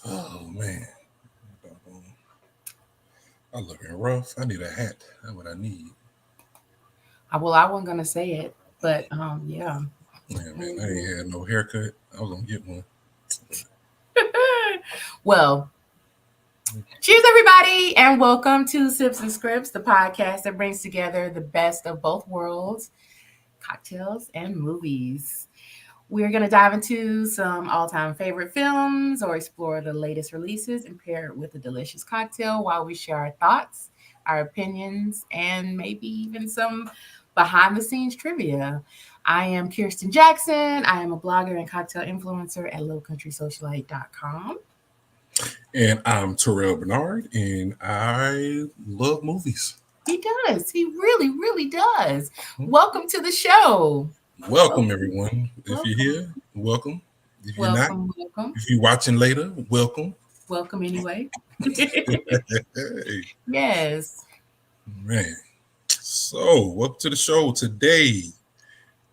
Oh man, I'm looking rough. I need a hat. That's what I need. Well, I wasn't gonna say it, but yeah. Man, I ain't had no haircut. I was gonna get one. Well, cheers, everybody, and welcome to Sips and Scripts, the podcast that brings together the best of both worlds, cocktails and movies. We're going to dive into some all time favorite films or explore the latest releases and pair it with a delicious cocktail while we share our thoughts, our opinions, and maybe even some behind the scenes trivia. I am Kirsten Jackson. I am a blogger and cocktail influencer at lowcountrysocialite.com. And I'm Terrell Bernard, and I love movies. He does. He really, really does. Welcome to the show. Welcome, Welcome. everyone. If you're Welcome. here, welcome. If you're not, Welcome. Welcome. if you're watching later, welcome. Welcome anyway. Hey, Yes. man. So, welcome to the show. Today,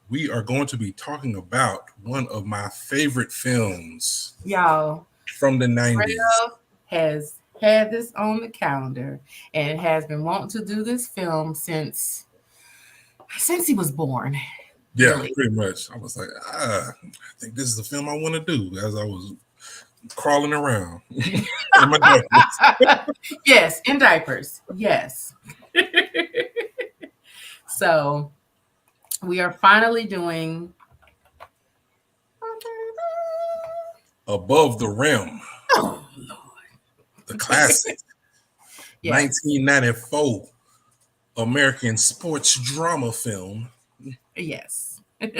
we are going to be talking about one of my favorite films Y'all, from the 90s. Terrell has had this on the calendar and has been wanting to do this film since he was born. Yeah, Really. pretty much. I was like, I think this is the film I want to do as I was crawling around in my diapers. Yes, in diapers. Yes. So we are finally doing Above the Rim, oh Lord. the classic Yes. 1994 American sports drama film. Yes. And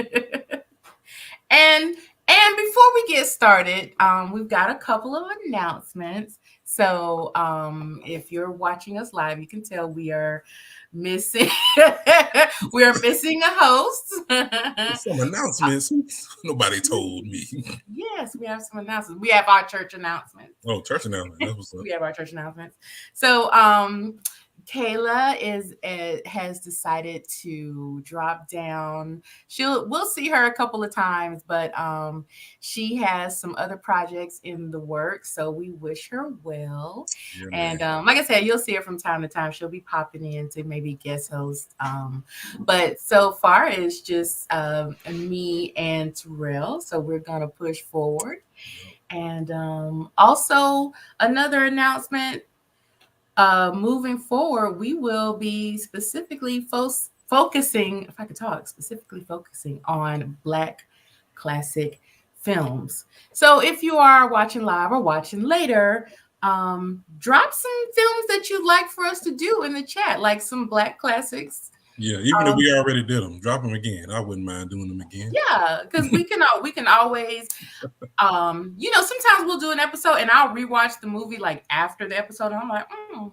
before we get started, we've got a couple of announcements. So if you're watching us live, you can tell we are missing we are missing a host. Some announcements. Nobody told me. Yes, we have some announcements. We have our church announcements. Oh, church announcement. That was We have our church announcements. So Kayla has decided to drop down. We'll see her a couple of times, but she has some other projects in the works. So we wish her well. yeah, And man. like I said, you'll see her from time to time. She'll be popping in to maybe guest host. But so far it's just me and Terrell. So we're gonna push forward. And also another announcement, moving forward, we will be specifically focusing, if I could talk, specifically focusing on Black classic films. So if you are watching live or watching later, drop some films that you'd like for us to do in the chat, like some Black classics. Yeah, even if we already did them, drop them again. I wouldn't mind doing them again. Yeah, because we can always sometimes we'll do an episode and I'll rewatch the movie like after the episode and I'm like,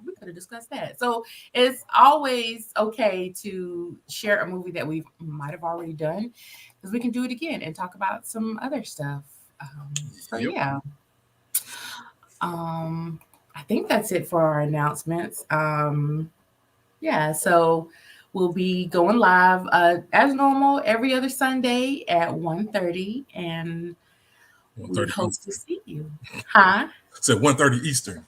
we could have discussed that. So it's always okay to share a movie that we might have already done because we can do it again and talk about some other stuff. So Yep. yeah. I think that's it for our announcements. Yeah, so we'll be going live as normal every other Sunday at 1:30, and we 1:30 hope to Eastern. see you. Huh? Said 1:30 Eastern.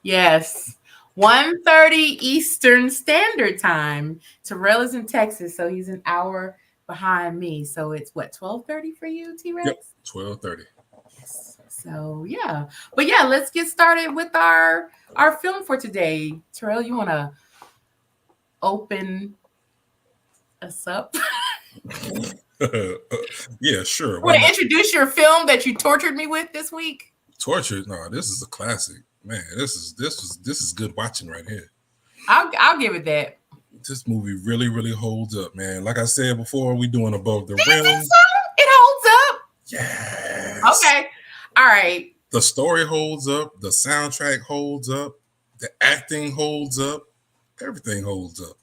Yes. 1:30 Eastern Standard Time. Terrell is in Texas, so he's an hour behind me. So it's what, 12:30 for you, T-Rex? Yep, 12:30. Yes. So yeah. But yeah, let's get started with our film for today. Terrell, you wanna open us up? Yeah, sure. Want to introduce your film that you tortured me with this week? Torture? No, this is a classic, man. This is good watching right here. I'll give it that. This movie really, really holds up, man. Like I said before, we doing Above the Is Rim. it so? It holds up. Yes. Okay. All right. The story holds up. The soundtrack holds up. The acting holds up. Everything holds up.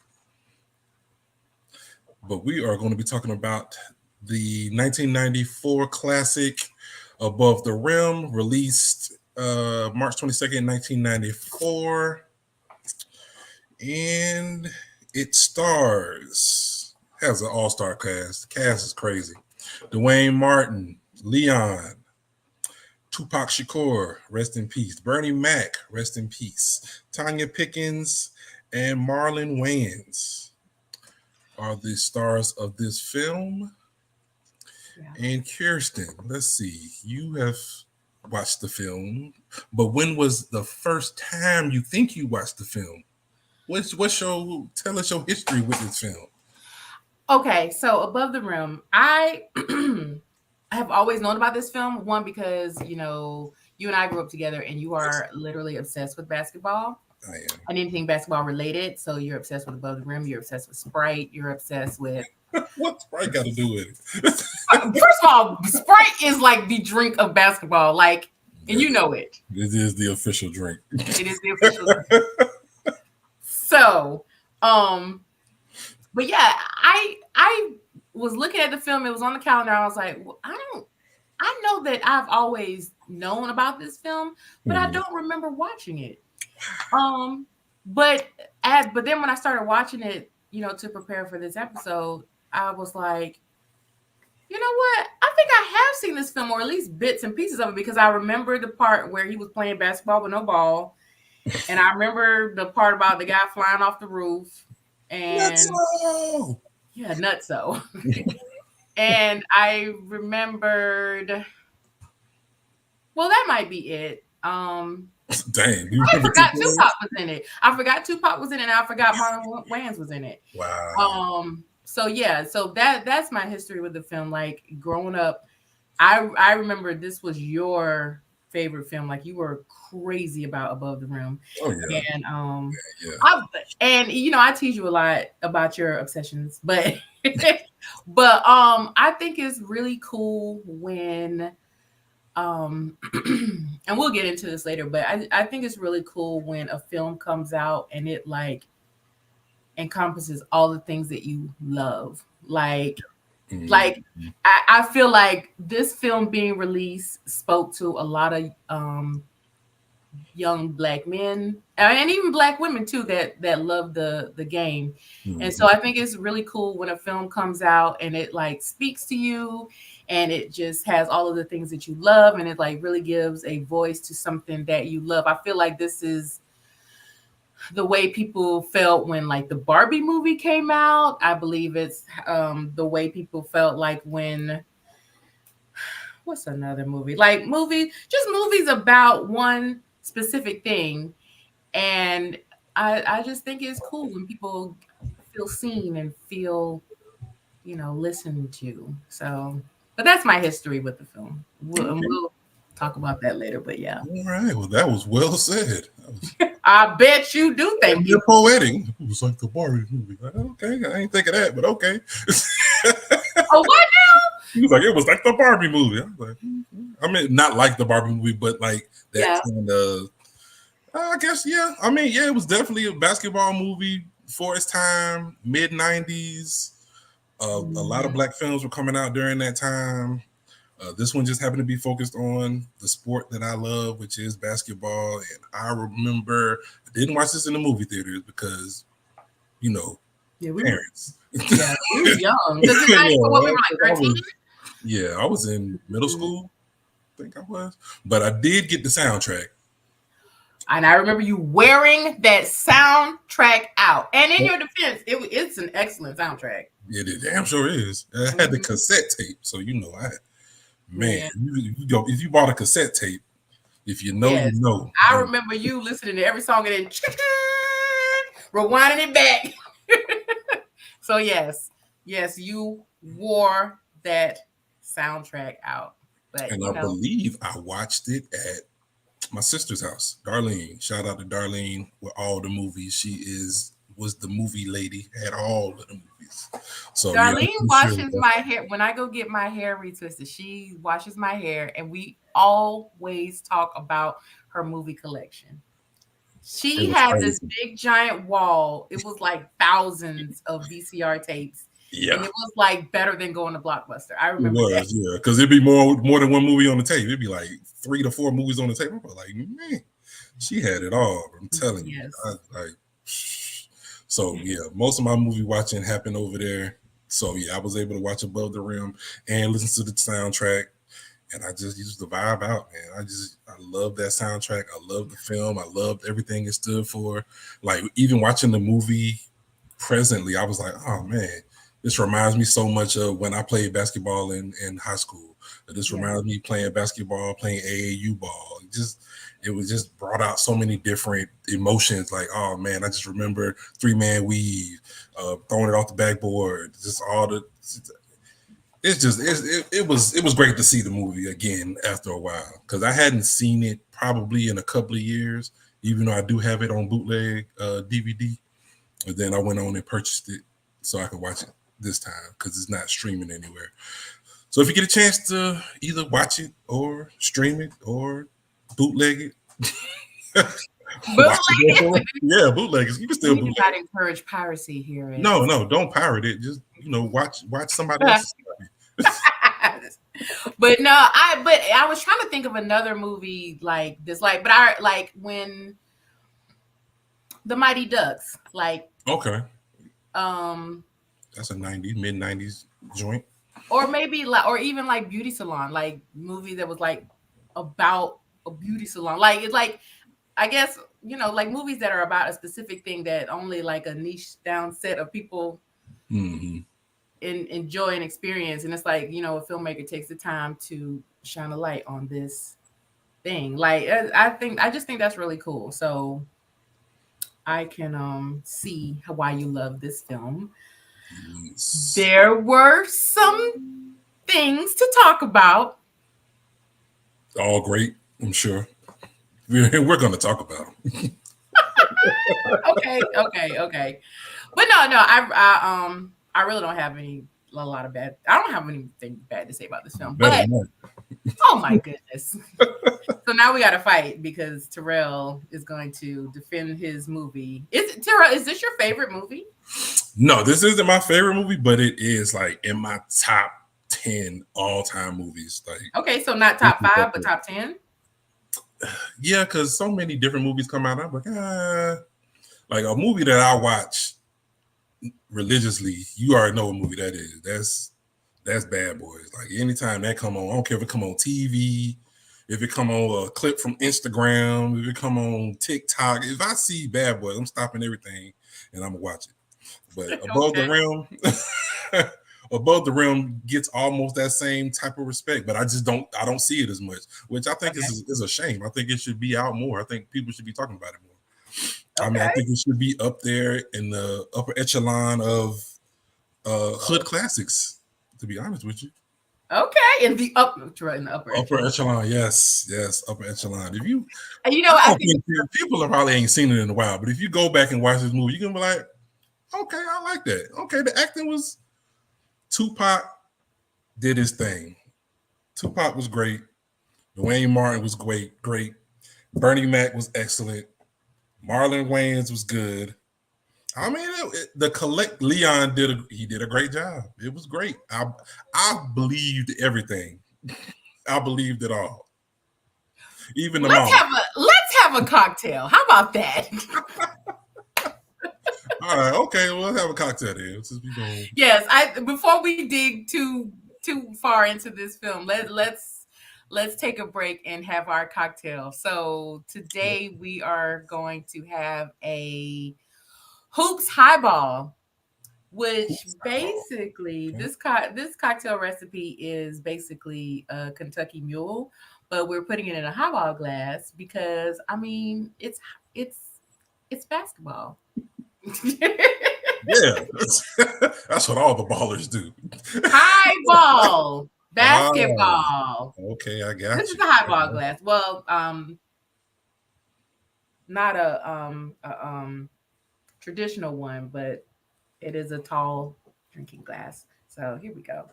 But we are going to be talking about the 1994 classic Above the Rim, released March 22nd, 1994. And it has an all-star cast. The cast is crazy. Duane Martin, Leon, Tupac Shakur, rest in peace. Bernie Mac, rest in peace. Tanya Pickens and Marlon Wayans are the stars of this film. Yeah. And Kirsten, let's see, you have watched the film, but when was the first time you think you watched the film? Tell us your history with this film. Okay, so Above the Rim, I have always known about this film. One, because you and I grew up together, and you are literally obsessed with basketball. I am. And anything basketball related. So you're obsessed with Above the Rim. You're obsessed with Sprite. You're obsessed with. What's Sprite got to do with it? First of all, Sprite is like the drink of basketball, like, and you know it. It is the official drink. It is the official drink. So, but yeah, I was looking at the film. It was on the calendar. I was like, well, I know that I've always known about this film, but I don't remember watching it. But then when I started watching it, to prepare for this episode, I was like, you know what? I think I have seen this film, or at least bits and pieces of it, because I remember the part where he was playing basketball with no ball. And I remember the part about the guy flying off the roof. And Nutso! Yeah, nutso. And I remembered, well, that might be it. Dang. I forgot Tupac was in it. And I forgot Marlon Wayans was in it. Wow. So yeah, so that's my history with the film. Like growing up, I remember this was your favorite film. Like you were crazy about Above the Rim. Oh yeah. And I tease you a lot about your obsessions, but I think it's really cool when and we'll get into this later, but I think it's really cool when a film comes out and it like encompasses all the things that you love. Like I feel like this film being released spoke to a lot of young Black men and even Black women too that love the game. And so I think it's really cool when a film comes out and it like speaks to you and it just has all of the things that you love and it like really gives a voice to something that you love. I feel like this is the way people felt when like the Barbie movie came out. I believe it's the way people felt like when what's another movie? Like movies about one specific thing. And I just think it's cool when people feel seen and feel, listened to. So, but that's my history with the film. We'll talk about that later, but yeah. All right. Well, that was well said. I bet you do. Thank you. You're poetic. It was like the Barbie movie. Okay, I ain't think of that, but okay. Oh, what now? He was like, it was like the Barbie movie. I was like, I mean, not like the Barbie movie, but like that kind of. I guess, yeah. I mean, yeah, it was definitely a basketball movie for its time, mid 90s. A lot of Black films were coming out during that time. This one just happened to be focused on the sport that I love, which is basketball. And I remember I didn't watch this in the movie theaters because, parents. Yeah, we were young. We were like 13? Yeah, I was in middle school. I think I was. But I did get the soundtrack. And I remember you wearing that soundtrack out. And in your defense, it's an excellent soundtrack. It damn sure is. I had the cassette tape, so if you bought a cassette tape, if you know, you know. I remember you listening to every song and then rewinding it back. So yes, you wore that soundtrack out. But, and I believe I watched it at my sister's house, Darlene. Shout out to Darlene with all the movies. She was the movie lady, had all of the movies. So Darlene washes my hair. When I go get my hair retwisted, she washes my hair, and we always talk about her movie collection. She had this big giant wall. It was like thousands of VCR tapes. Yeah. And it was like better than going to Blockbuster. I remember that. Yeah, because it'd be more than one movie on the tape. It'd be like 3 to 4 movies on the tape. I was like, man, she had it all. I'm telling you. So yeah, most of my movie watching happened over there. So yeah, I was able to watch Above the Rim and listen to the soundtrack. and I just used to vibe out, man. I love that soundtrack. I love the film. I loved everything it stood for. Like even watching the movie presently, I was like, oh man, this reminds me so much of when I played basketball in high school. This reminds me playing basketball, playing AAU ball. It was just brought out so many different emotions. Like, oh man, I just remember 3-man weave, throwing it off the backboard, just all the. It was great to see the movie again after a while, because I hadn't seen it probably in a couple of years, even though I do have it on bootleg DVD. And then I went on and purchased it so I could watch it this time because it's not streaming anywhere. So if you get a chance to either watch it or stream it or bootleg it, bootleggers. You can still bootleg. Not encourage piracy here. No, don't pirate it. Just watch somebody else's movie. But I was trying to think of another movie like this, but I like when The Mighty Ducks, okay, that's a mid-90s joint, or maybe or even like Beauty Salon, movie that was about a beauty salon, it's I guess like movies that are about a specific thing that only a niche down set of people enjoy and experience, and it's a filmmaker takes the time to shine a light on this thing. I just think that's really cool. So I can see why you love this film. Yes. There were some things to talk about. All great, I'm sure. We're going to talk about them. Okay. But no, I really don't have a lot of bad. I don't have anything bad to say about this film. But oh my goodness! So now we got to fight because Terrell is going to defend his movie. Terrell, is this your favorite movie? No, this isn't my favorite movie, but it is in my top 10 all-time movies. Okay, so not top 5, but top 10. Yeah, because so many different movies come out. I'm like a movie that I watch religiously. You already know what movie that is. That's Bad Boys. Anytime that come on, I don't care if it come on TV, if it come on a clip from Instagram, if it come on TikTok. If I see Bad Boys, I'm stopping everything and I'm gonna watch it. But Above the Rim gets almost that same type of respect, but I don't see it as much, which I think is a shame. I think it should be out more. I think people should be talking about it more. I think it should be up there in the upper echelon of hood classics, to be honest with you. Okay, in the upper echelon, yes, upper echelon. If you, I think people probably ain't seen it in a while, but if you go back and watch this movie, you're gonna be like, okay, I like that. Okay, the acting was. Tupac did his thing. Tupac was great. Duane Martin was great. Bernic Mac was excellent. Marlon Wayans was good. I mean, Leon did a great job. It was great. I believed everything. I believed it all. Even the let's have a cocktail. How about that? All right, okay, well, let's have a cocktail then. Yes, before we dig too far into this film, let's take a break and have our cocktail. So today we are going to have a Hoops Highball, which basically this cocktail recipe is basically a Kentucky Mule, but we're putting it in a highball glass because it's basketball. Yeah, that's what all the ballers do. Highball basketball. Okay, I got this is a highball glass. Well, not a traditional one, but it is a tall drinking glass. So here we go.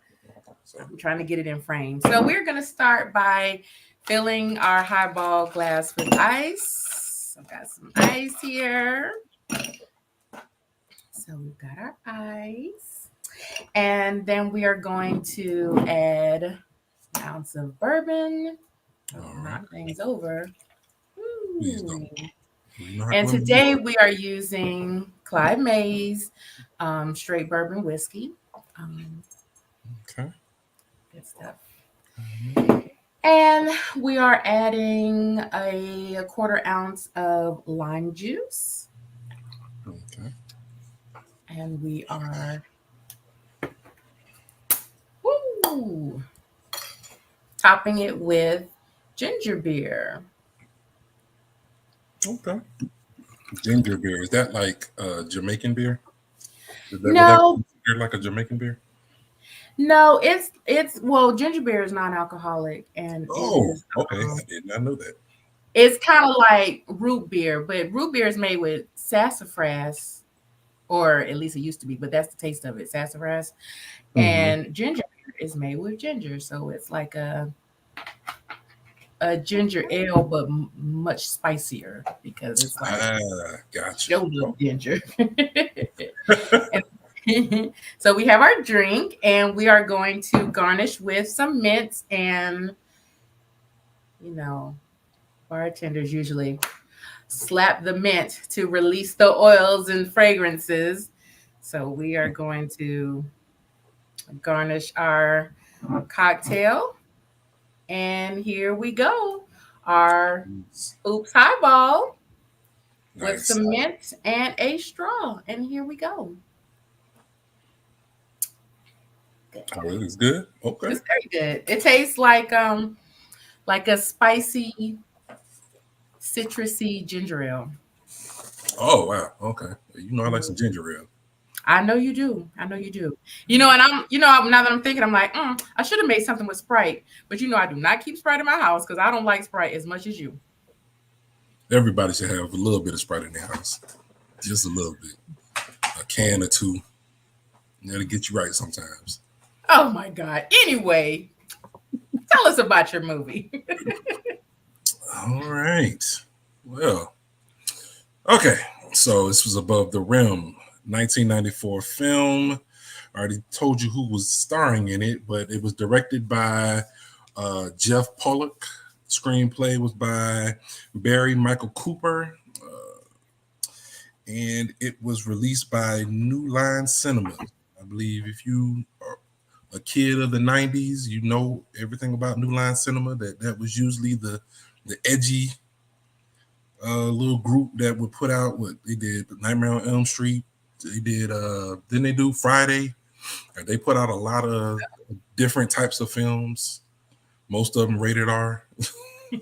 I'm trying to get it in frame. So we're gonna start by filling our highball glass with ice. I've got some ice here. So we've got our ice, and then we are going to add an ounce of bourbon. Knock things over. And today we are using Clyde Mays straight bourbon whiskey. Okay. Good stuff. And we are adding a quarter ounce of lime juice. Okay. And we are woo, topping it with ginger beer. Okay. Ginger beer. Is that like Jamaican beer? Would that No, be considered like a Jamaican beer? no, it's well, ginger beer is non-alcoholic, and it Oh, is okay. I did not know that. it's kind of like root beer, but root beer is made with sassafras, or at least it used to be, but that's the taste of it, sassafras. Mm-hmm. And ginger beer is made with ginger, so it's like a ginger ale, but much spicier because it's like Gotcha. showed up Oh. ginger. And so we have our drink, and we are going to garnish with some mints. And you know, bartenders usually slap the mint to release the oils and fragrances. So we are going to garnish our cocktail. And here we go. Our Oops Highball with Nice. some mint and a straw. And here we go. Good. Oh, it is good. Okay. It's very good. It tastes like a spicy, citrusy ginger ale. Oh wow. Okay. You know I like some ginger ale. I know you do. I know you do. And now that I'm thinking, I'm like, I should have made something with Sprite. But I do not keep Sprite in my house because I don't like Sprite as much as you. Everybody should have a little bit of Sprite in their house. Just a little bit. A can or two. That'll get you right sometimes. Oh my God. Anyway, tell us about your movie. All right. Well, okay. So this was Above the Rim, 1994 film. I already told you who was starring in it, but it was directed by Jeff Pollock. Screenplay was by Barry Michael Cooper. And it was released by New Line Cinema. I believe if you are a kid of the 90s, you know everything about New Line Cinema. That was usually the edgy little group that would put out what they did, Nightmare on Elm Street. They did didn't they do Friday? They put out a lot of different types of films, most of them rated R. You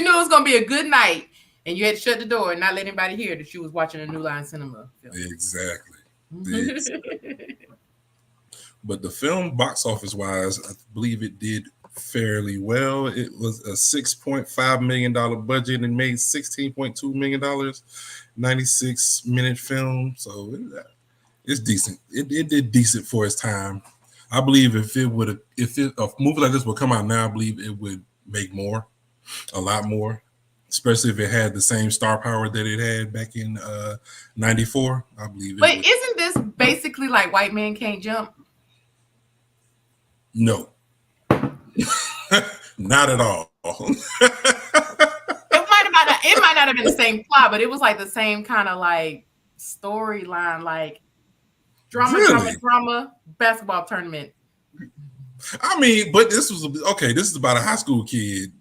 knew it was gonna be a good night, and you had to shut the door and not let anybody hear that you was watching a New Line Cinema film. Exactly. But the film, box office wise, I believe it did fairly well. It was a $6.5 million budget and made $16.2 million, 96-minute film. So it's decent. It did decent for its time. I believe if a movie like this would come out now, I believe it would make more, a lot more, especially if it had the same star power that it had back in 94. I believe it But would. isn't this basically like White Man Can't Jump? No. Not at all. It might not have been the same plot, but it was like the same kind of like storyline, like drama, basketball tournament. I mean, but this was okay. This is about a high school kid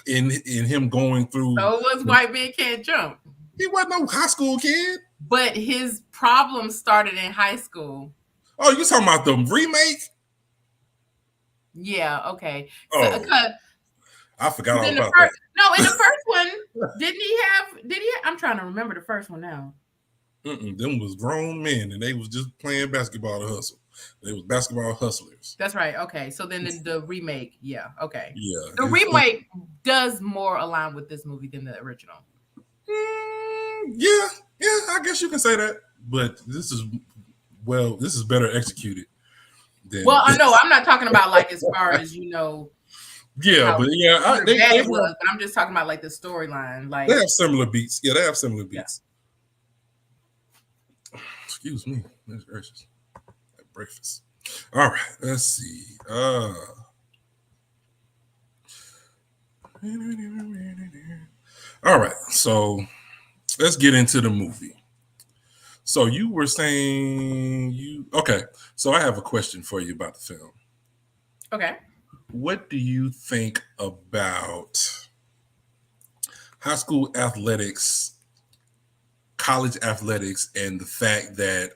in him going through. So it was White Man Can't Jump. He wasn't no high school kid. But his problem started in high school. Oh, you talking about the remake? Yeah, okay. Oh, I forgot all about that. No, in the first one, did he I'm trying to remember the first one now. Them was grown men, and they was just playing basketball to hustle. They was basketball hustlers. That's right. Okay, so then the remake, yeah, okay. Yeah. The remake does more align with this movie than the original. Yeah, I guess you can say that. But this is better executed. Well, I know I'm not talking about like as far as Yeah, but yeah, they was. But I'm just talking about like the storyline. Like they have similar beats. Yeah, they have similar beats. Yeah. Excuse me, that's gracious. At breakfast. All right, let's see. All right, so let's get into the movie. So you were saying okay. So I have a question for you about the film. Okay. what do you think about high school athletics, college athletics, and the fact that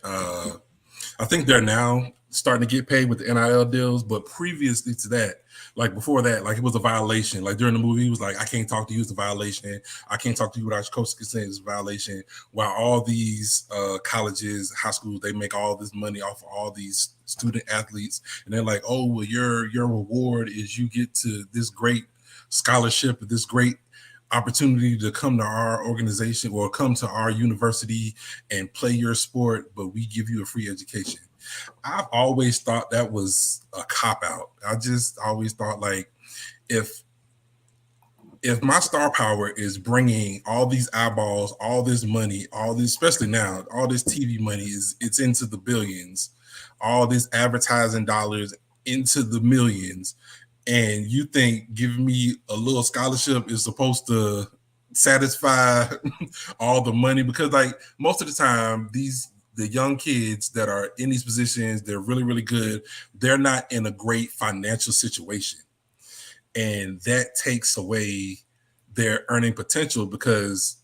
I think they're now starting to get paid with the NIL deals, but previously to that, like before that, like it was a violation. Like during the movie, he was like, I can't talk to you, it's a violation. I can't talk to you without your coach's consent, it's a violation. While all these colleges, high schools, they make all this money off of all these student athletes. And they're like, oh, well, your reward is you get to this great scholarship, this great opportunity to come to our organization or come to our university and play your sport, but we give you a free education. I've always thought that was a cop out. I just always thought like if my star power is bringing all these eyeballs, all this money, all this, especially now, all this TV money it's into the billions, all this advertising dollars into the millions. And you think giving me a little scholarship is supposed to satisfy all the money? Because like most of the time, the young kids that are in these positions, they're really, really good. They're not in a great financial situation. And that takes away their earning potential because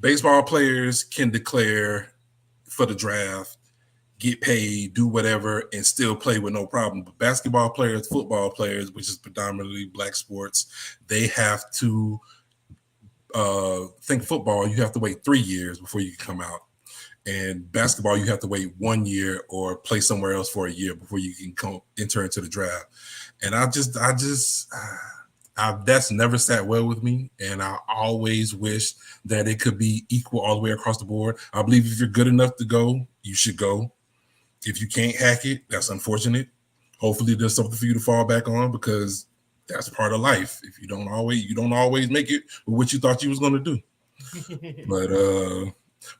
baseball players can declare for the draft, get paid, do whatever, and still play with no problem. But basketball players, football players, which is predominantly black sports, they have to think football, you have to wait 3 years before you can come out. And basketball, you have to wait 1 year or play somewhere else for a year before you can enter into the draft. And that's never sat well with me. And I always wish that it could be equal all the way across the board. I believe if you're good enough to go, you should go. If you can't hack it, that's unfortunate. Hopefully there's something for you to fall back on because that's part of life. If you don't always make it with what you thought you was going to do.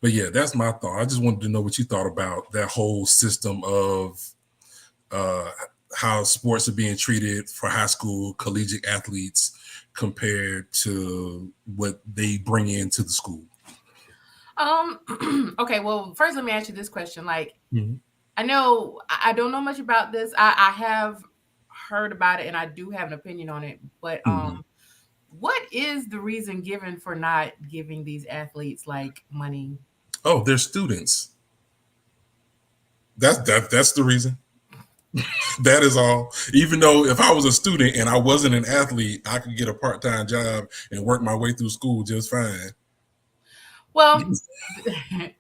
But yeah, that's my thought. I just wanted to know what you thought about that whole system of how sports are being treated for high school collegiate athletes compared to what they bring into the school. Okay, well, first let me ask you this question. Like, I know I don't know much about this. I have heard about it and I do have an opinion on it, but what is the reason given for not giving these athletes like money? Oh, they're students. That's the reason. That is all. Even though if I was a student and I wasn't an athlete, I could get a part-time job and work my way through school just fine. Well, I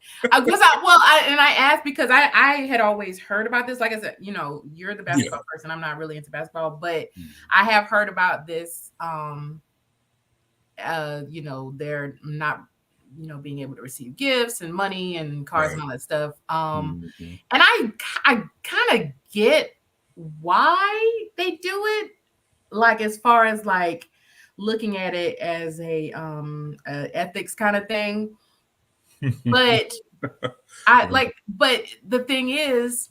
asked because I had always heard about this. Like I said, you're the basketball person. I'm not really into basketball, but I have heard about this. They're not, being able to receive gifts and money and cars and all that stuff. And I kind of get why they do it. Like as far as like looking at it as a ethics kind of thing. But but the thing is,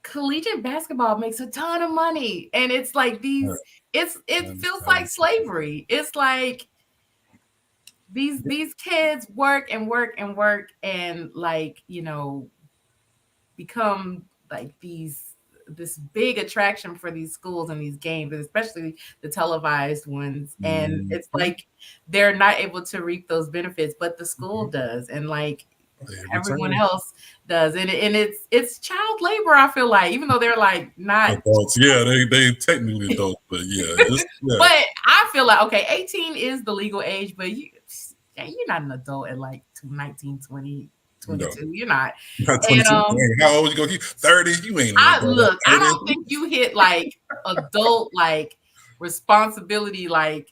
collegiate basketball makes a ton of money. And it's like it feels like slavery. It's like these kids work and work and work and like, become like this big attraction for these schools and these games, and especially the televised ones. And it's like they're not able to reap those benefits, but the school does, and like everyone else does. And it's child labor, I feel like, even though they're like not adults. Yeah, they technically adults, but yeah. But I feel like 18 is the legal age, but you're not an adult at like 19, 20. 22. No. You're not. Not 22. And, how old you gonna keep? 30. You ain't. I don't think you hit like adult like responsibility like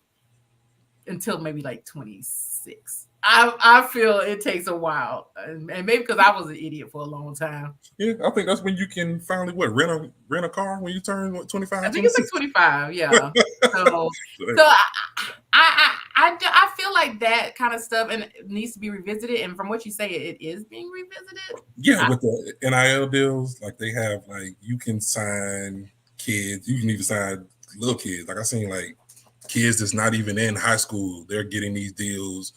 until maybe like 26. I feel it takes a while, and maybe because I was an idiot for a long time. Yeah, I think that's when you can finally rent a car when you turn 25. I think it's like 25. Yeah. So I feel like that kind of stuff and it needs to be revisited. And from what you say, it is being revisited. Yeah, with the NIL deals, like they have like you can sign kids, you can even sign little kids. Like I seen like kids that's not even in high school, they're getting these deals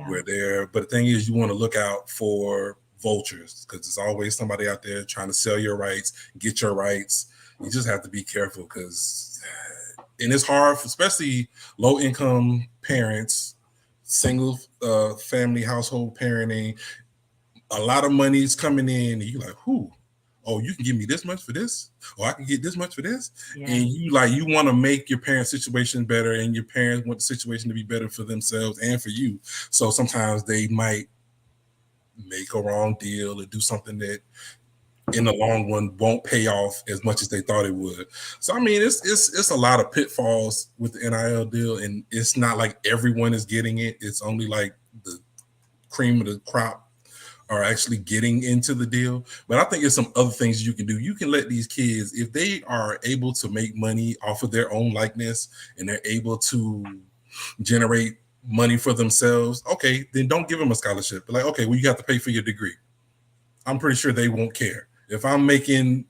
where they're. But the thing is, you want to look out for vultures because there's always somebody out there trying to sell your rights, get your rights, you just have to be careful because, and it's hard, especially low income parents, single family household parenting. A lot of money's coming in, and you're like, who? Oh, you can give me this much for this, or I can get this much for this, and you want to make your parents' situation better, and your parents want the situation to be better for themselves and for you. So sometimes they might make a wrong deal or do something that in the long run won't pay off as much as they thought it would. So I mean, it's a lot of pitfalls with the NIL deal, and it's not like everyone is getting it. It's only like the cream of the crop are actually getting into the deal. But I think there's some other things you can do. You can let these kids, if they are able to make money off of their own likeness and they're able to generate money for themselves, okay, then don't give them a scholarship. But like, okay, well, you have to pay for your degree. I'm pretty sure they won't care. If I'm making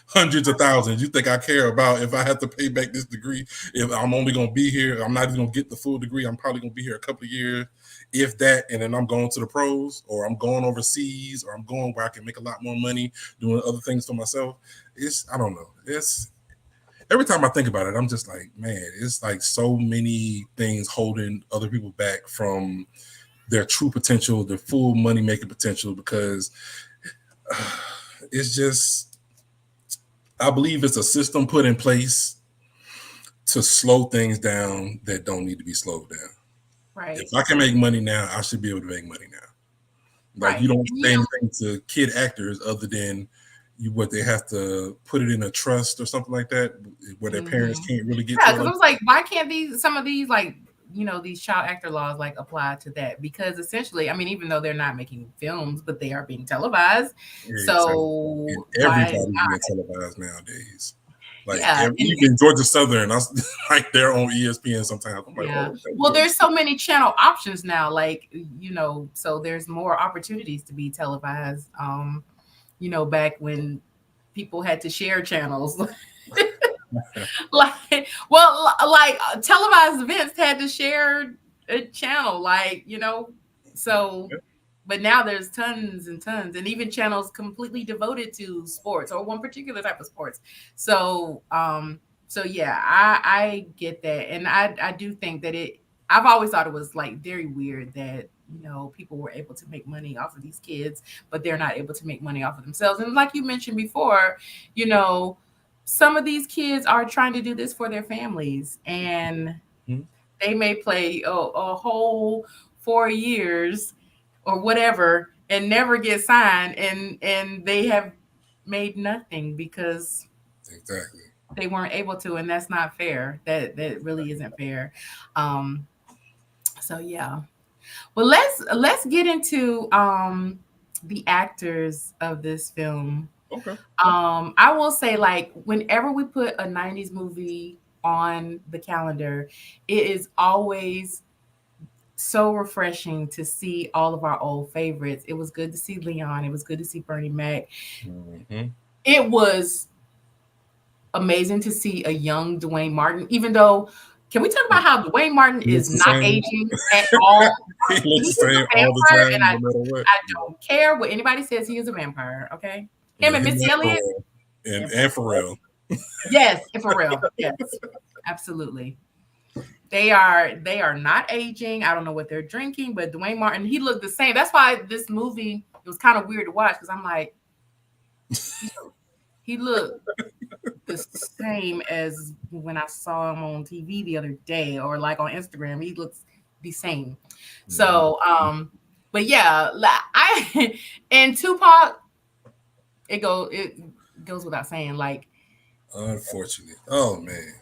hundreds of thousands, you think I care about if I have to pay back this degree? If I'm only going to be here, I'm not even going to get the full degree. I'm probably going to be here a couple of years, if that, and then I'm going to the pros, or I'm going overseas, or I'm going where I can make a lot more money doing other things for myself. I don't know. Every time I think about it, I'm just like, man, it's like so many things holding other people back from their true potential, their full money making potential, because it's just, I believe it's a system put in place to slow things down that don't need to be slowed down. Right. If I can make money now, I should be able to make money now. Like, right. You don't say anything to kid actors other than what they have to put it in a trust or something like that, where their parents can't really get. Yeah, because I was like, why can't some of these these child actor laws like apply to that? Because essentially, I mean, even though they're not making films, but they are being televised. Yeah, so everybody's being televised nowadays. Like, even Georgia Southern, like they're on ESPN sometimes. I'm like, yeah. Well, there's so many channel options now, like, so there's more opportunities to be televised. Back when people had to share channels. Like televised events had to share a channel, so, but now there's tons and tons, and even channels completely devoted to sports or one particular type of sports. So yeah, I get that, and I do think that I've always thought it was like very weird that people were able to make money off of these kids, but they're not able to make money off of themselves. And like you mentioned before, some of these kids are trying to do this for their families, and they may play a whole 4 years or whatever and never get signed, and they have made nothing because they weren't able to, and that's not fair. That really isn't fair. So yeah. Well, let's get into the actors of this film. Okay. I will say, like, whenever we put a 90s movie on the calendar, it is always so refreshing to see all of our old favorites. It was good to see Leon. It was good to see Bernic Mac. Mm-hmm. It was amazing to see a young Duane Martin, even though, can we talk about how Duane Martin is not aging at all? He looks the same all the time, and I don't care what anybody says. He is a vampire, okay? Him and Missy Elliott. And Pharrell. Yes, and Pharrell. Yes, absolutely. They are not aging. I don't know what they're drinking, but Duane Martin, he looked the same. That's why this movie, it was kind of weird to watch, because I'm like, he looked the same as when I saw him on TV the other day, or like on Instagram. He looks the same. So, but yeah, and Tupac, it goes without saying, like, unfortunately, oh man,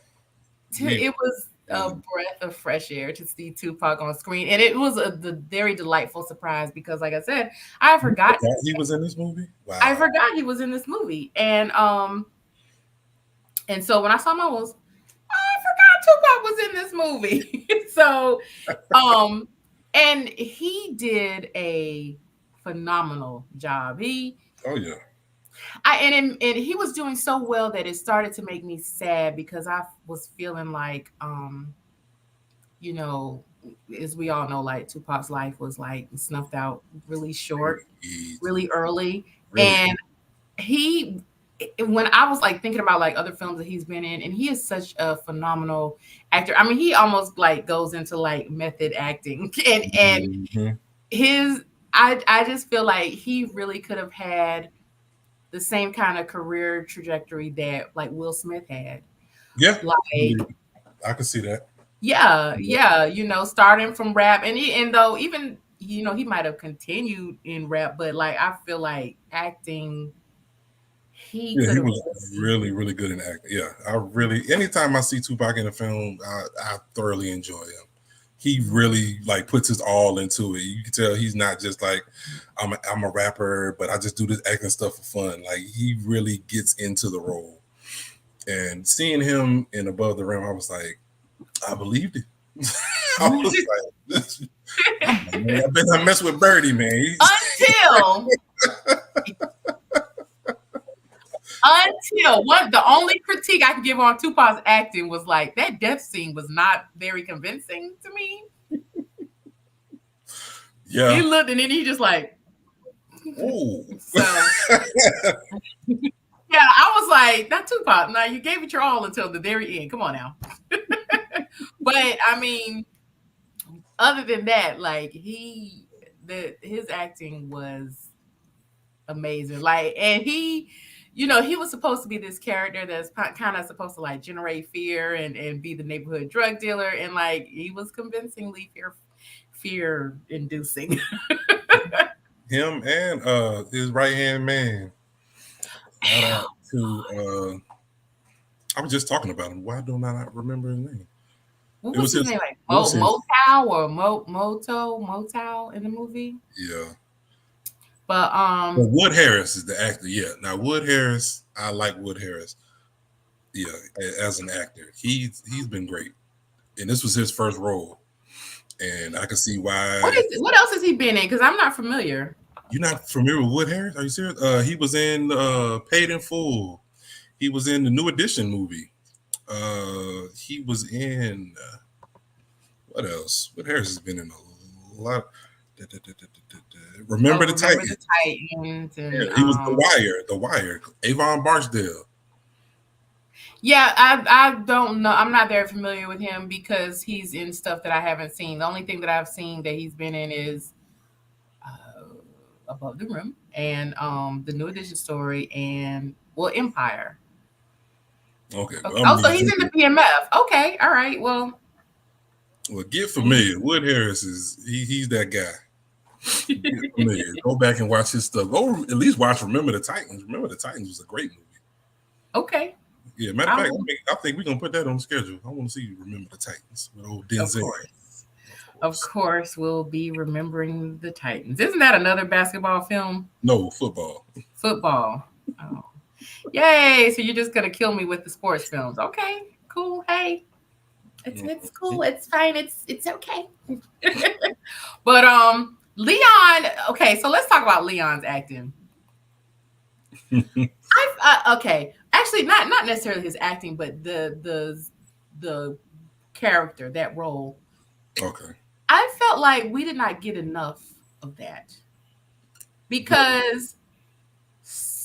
it was a breath of fresh air to see Tupac on screen, and it was a very delightful surprise, because, like I said, I forgot he was in this movie. Wow. I forgot he was in this movie, and so when I saw him, I forgot Tupac was in this movie. So, and he did a phenomenal job. And he was doing so well that it started to make me sad, because I was feeling like, as we all know, like, Tupac's life was like snuffed out really short, really early. And he when I was like thinking about like other films that he's been in, and he is such a phenomenal actor. I mean, he almost like goes into like method acting, and his I just feel like he really could have had the same kind of career trajectory that like Will Smith had. Yeah, Like, I can see that. yeah, you know, starting from rap, and though even you know he might have continued in rap, but like I feel like acting, he Yeah, could he have was really, really good in acting. Yeah, anytime I see Tupac in a film, I thoroughly enjoy him. He really like puts his all into it. You can tell he's not just like I'm a rapper, but I just do this acting stuff for fun. Like he really gets into the role. And seeing him in Above the Rim, I was like, I believed it. I was like, I mess with Birdie, man. Until what the only critique I could give on Tupac's acting was like that death scene was not very convincing to me. Yeah. He looked and then he just like, ooh. So yeah, I was like, not Tupac. Now you gave it your all until the very end. Come on now. But I mean, other than that, like his acting was amazing. Like, and he, you know, he was supposed to be this character that's kind of supposed to like generate fear and be the neighborhood drug dealer, and like he was convincingly fear inducing. Him and his right hand man. Shout out to I was just talking about him. Why don't I not remember his name? What was his name? Like Motow or Motow in the movie? Yeah. But well, Wood Harris is the actor. Yeah. Now Wood Harris, I like Wood Harris. Yeah, as an actor, he's been great, and this was his first role, and I can see why. What else has he been in? Because I'm not familiar. You're not familiar with Wood Harris? Are you serious? He was in Paid in Full. He was in the New Edition movie. He was in what else? Wood Harris has been in a lot. Remember the Titans. And, yeah, he was The Wire. Avon Barksdale. Yeah, I don't know. I'm not very familiar with him because he's in stuff that I haven't seen. The only thing that I've seen that he's been in is Above the Rim and the New Edition story and Empire. Okay. So he's in the PMF. Okay, all right. Well, get familiar. Wood Harris he's that guy. Get familiar. Go back and watch his stuff. Go at least watch Remember the Titans. Remember the Titans was a great movie. Okay. Yeah, matter of fact, I think we're gonna put that on the schedule. I want to see you Remember the Titans with old Denzel. Of course, we'll be remembering the Titans. Isn't that another basketball film? No, football. Football. Oh, yay! So you're just gonna kill me with the sports films? Okay, cool. Hey, it's cool. It's fine. It's okay. But Leon. Okay, so let's talk about Leon's acting. Okay. Actually, not necessarily his acting, but the character, that role. Okay. I felt like we did not get enough of that because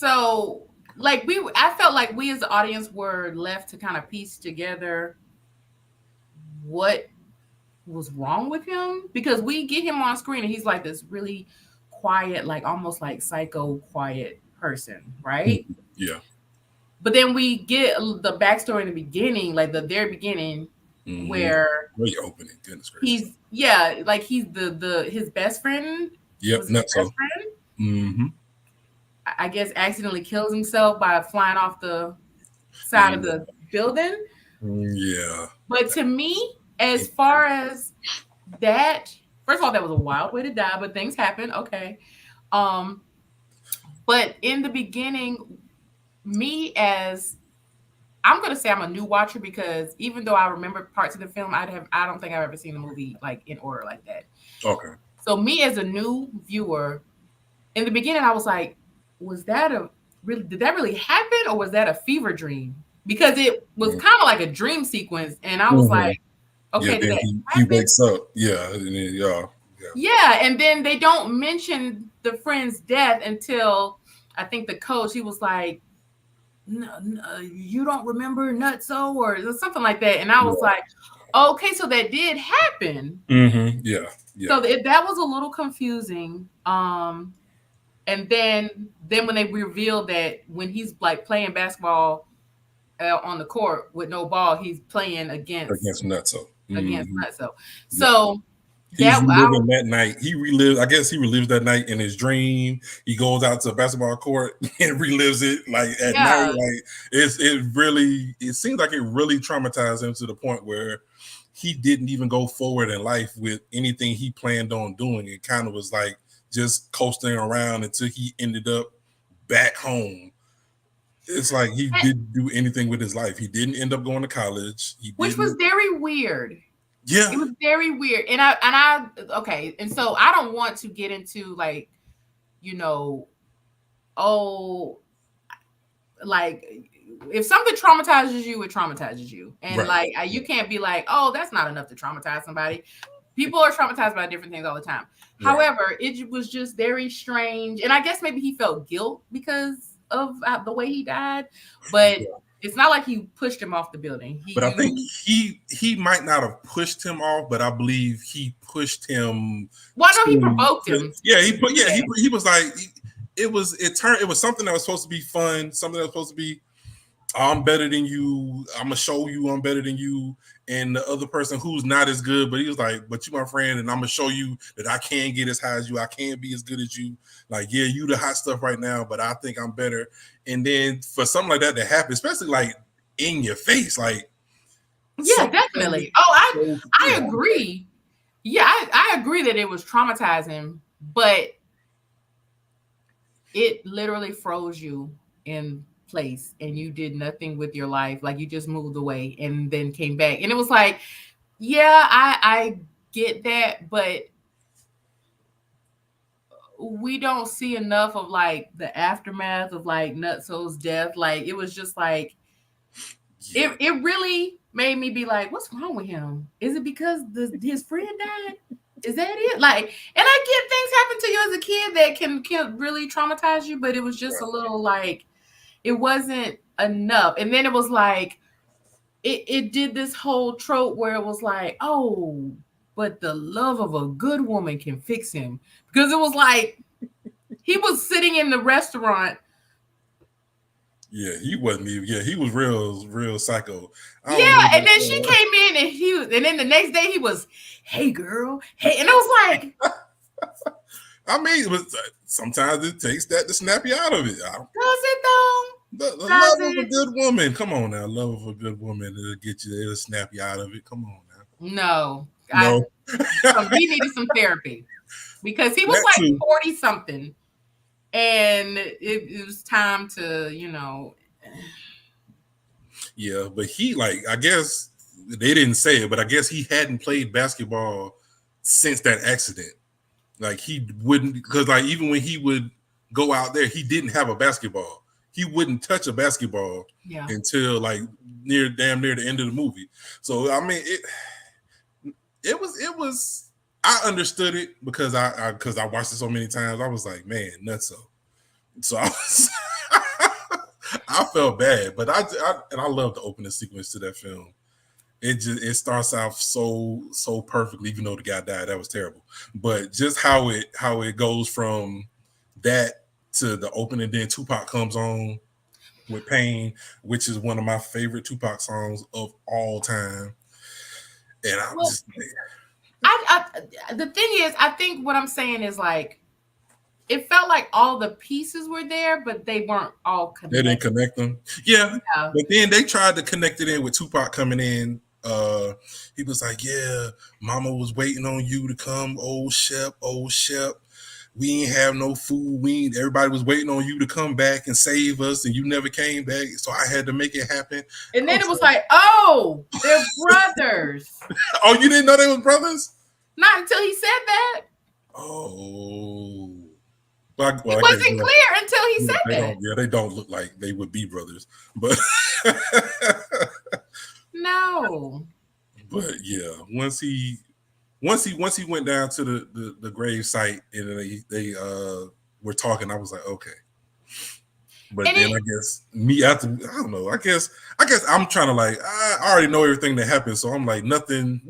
I felt like we as the audience were left to kind of piece together what was wrong with him, because we get him on screen and he's like this really quiet, like almost like psycho quiet person, right? Yeah. But then we get the backstory in the beginning, like the very beginning, where really opening. Goodness he's gracious. like he's his best friend. Yep, not so. I guess accidentally kills himself by flying off the side of the building. Yeah. But to me, as far as that, first of all, that was a wild way to die, but things happen. Okay. But in the beginning, I'm going to say I'm a new watcher, because even though I remember parts of the film, I don't think I've ever seen the movie like in order like that. Okay. So me as a new viewer, in the beginning, I was like, did that really happen, or was that a fever dream? Because it was kind of like a dream sequence, and I was like, okay, he wakes up, and then they don't mention the friend's death until I think the coach, he was like, you don't remember Nutso or something like that. And I was like, okay, so that did happen. Mm-hmm. Yeah. So that was a little confusing. And then when they revealed that when he's like playing basketball on the court with no ball, he's playing against Nutso. Against Nutso. So he's reliving that night. I guess he relives that night in his dream. He goes out to a basketball court and relives it like at night. Like it seems like it really traumatized him to the point where he didn't even go forward in life with anything he planned on doing. It kind of was like just coasting around until he ended up back home. It's like he didn't do anything with his life. He didn't end up going to college. Which was very weird. Yeah. It was very weird. And I okay. And so I don't want to get into like, like if something traumatizes you, it traumatizes you. And like you can't be like, oh, that's not enough to traumatize somebody. People are traumatized by different things all the time. Right. However, it was just very strange. And I guess maybe he felt guilt because of the way he died. But it's not like he pushed him off the building. But I think he might not have pushed him off, but I believe he pushed him. Well, I know he provoked him. Yeah, he was like, it was something that was supposed to be fun, something that was supposed to be, I'm better than you, I'm gonna show you I'm better than you, and the other person who's not as good, but he was like, but you my friend, and I'm gonna show you that I can get as high as you, I can be as good as you. Like, yeah, you the hot stuff right now, but I think I'm better. And then for something like that to happen, especially like in your face, like, yeah, definitely. Oh, I agree. Yeah, I agree that it was traumatizing, but it literally froze you in place and you did nothing with your life. Like you just moved away and then came back. And it was like, yeah, I get that, but we don't see enough of like the aftermath of like Nutso's death. Like it was just like, it really made me be like, what's wrong with him? Is it because his friend died? Is that it? Like, and I get things happen to you as a kid that can really traumatize you, but it was just a little like, it wasn't enough. And then it was like, it did this whole trope where it was like, oh, but the love of a good woman can fix him. Because it was like, he was sitting in the restaurant. Yeah, he wasn't even. Yeah, he was real psycho. Yeah, and then she came in and then the next day he was, hey girl, hey, and I was like, I mean, sometimes it takes that to snap you out of it. Does it though? The love of a good woman. Come on now, love of a good woman. It'll snap you out of it. Come on now. No. He needed some therapy because he was that like 40 something. And it was time to, Yeah, but he I guess they didn't say it, but I guess he hadn't played basketball since that accident. Like he wouldn't, because like even when he would go out there, he didn't have a basketball. He wouldn't touch a basketball until like damn near the end of the movie. So I mean, it was. I understood it because I watched it so many times. I was like, man, Nutso. So I felt bad, but I love the opening sequence to that film. It starts off so perfectly, even though the guy died. That was terrible. But just how it goes from that to the opening, then Tupac comes on with Pain, which is one of my favorite Tupac songs of all time. And the thing is, I think what I'm saying is like, it felt like all the pieces were there, but they weren't all connected. They didn't connect them. Yeah. But then they tried to connect it in with Tupac coming in. He was like, yeah, mama was waiting on you to come, old Shep. We ain't have no food. Everybody was waiting on you to come back and save us, and you never came back. So I had to make it happen. And then it was like, oh, they're brothers. Oh, you didn't know they was brothers? Not until he said that. Oh. It wasn't clear until he said that. Yeah, they don't look like they would be brothers. But no. But yeah, once he went down to the grave site and they were talking, I was like, okay. But then I guess me after, I don't know. I guess I'm trying to like, I already know everything that happened, so I'm like nothing.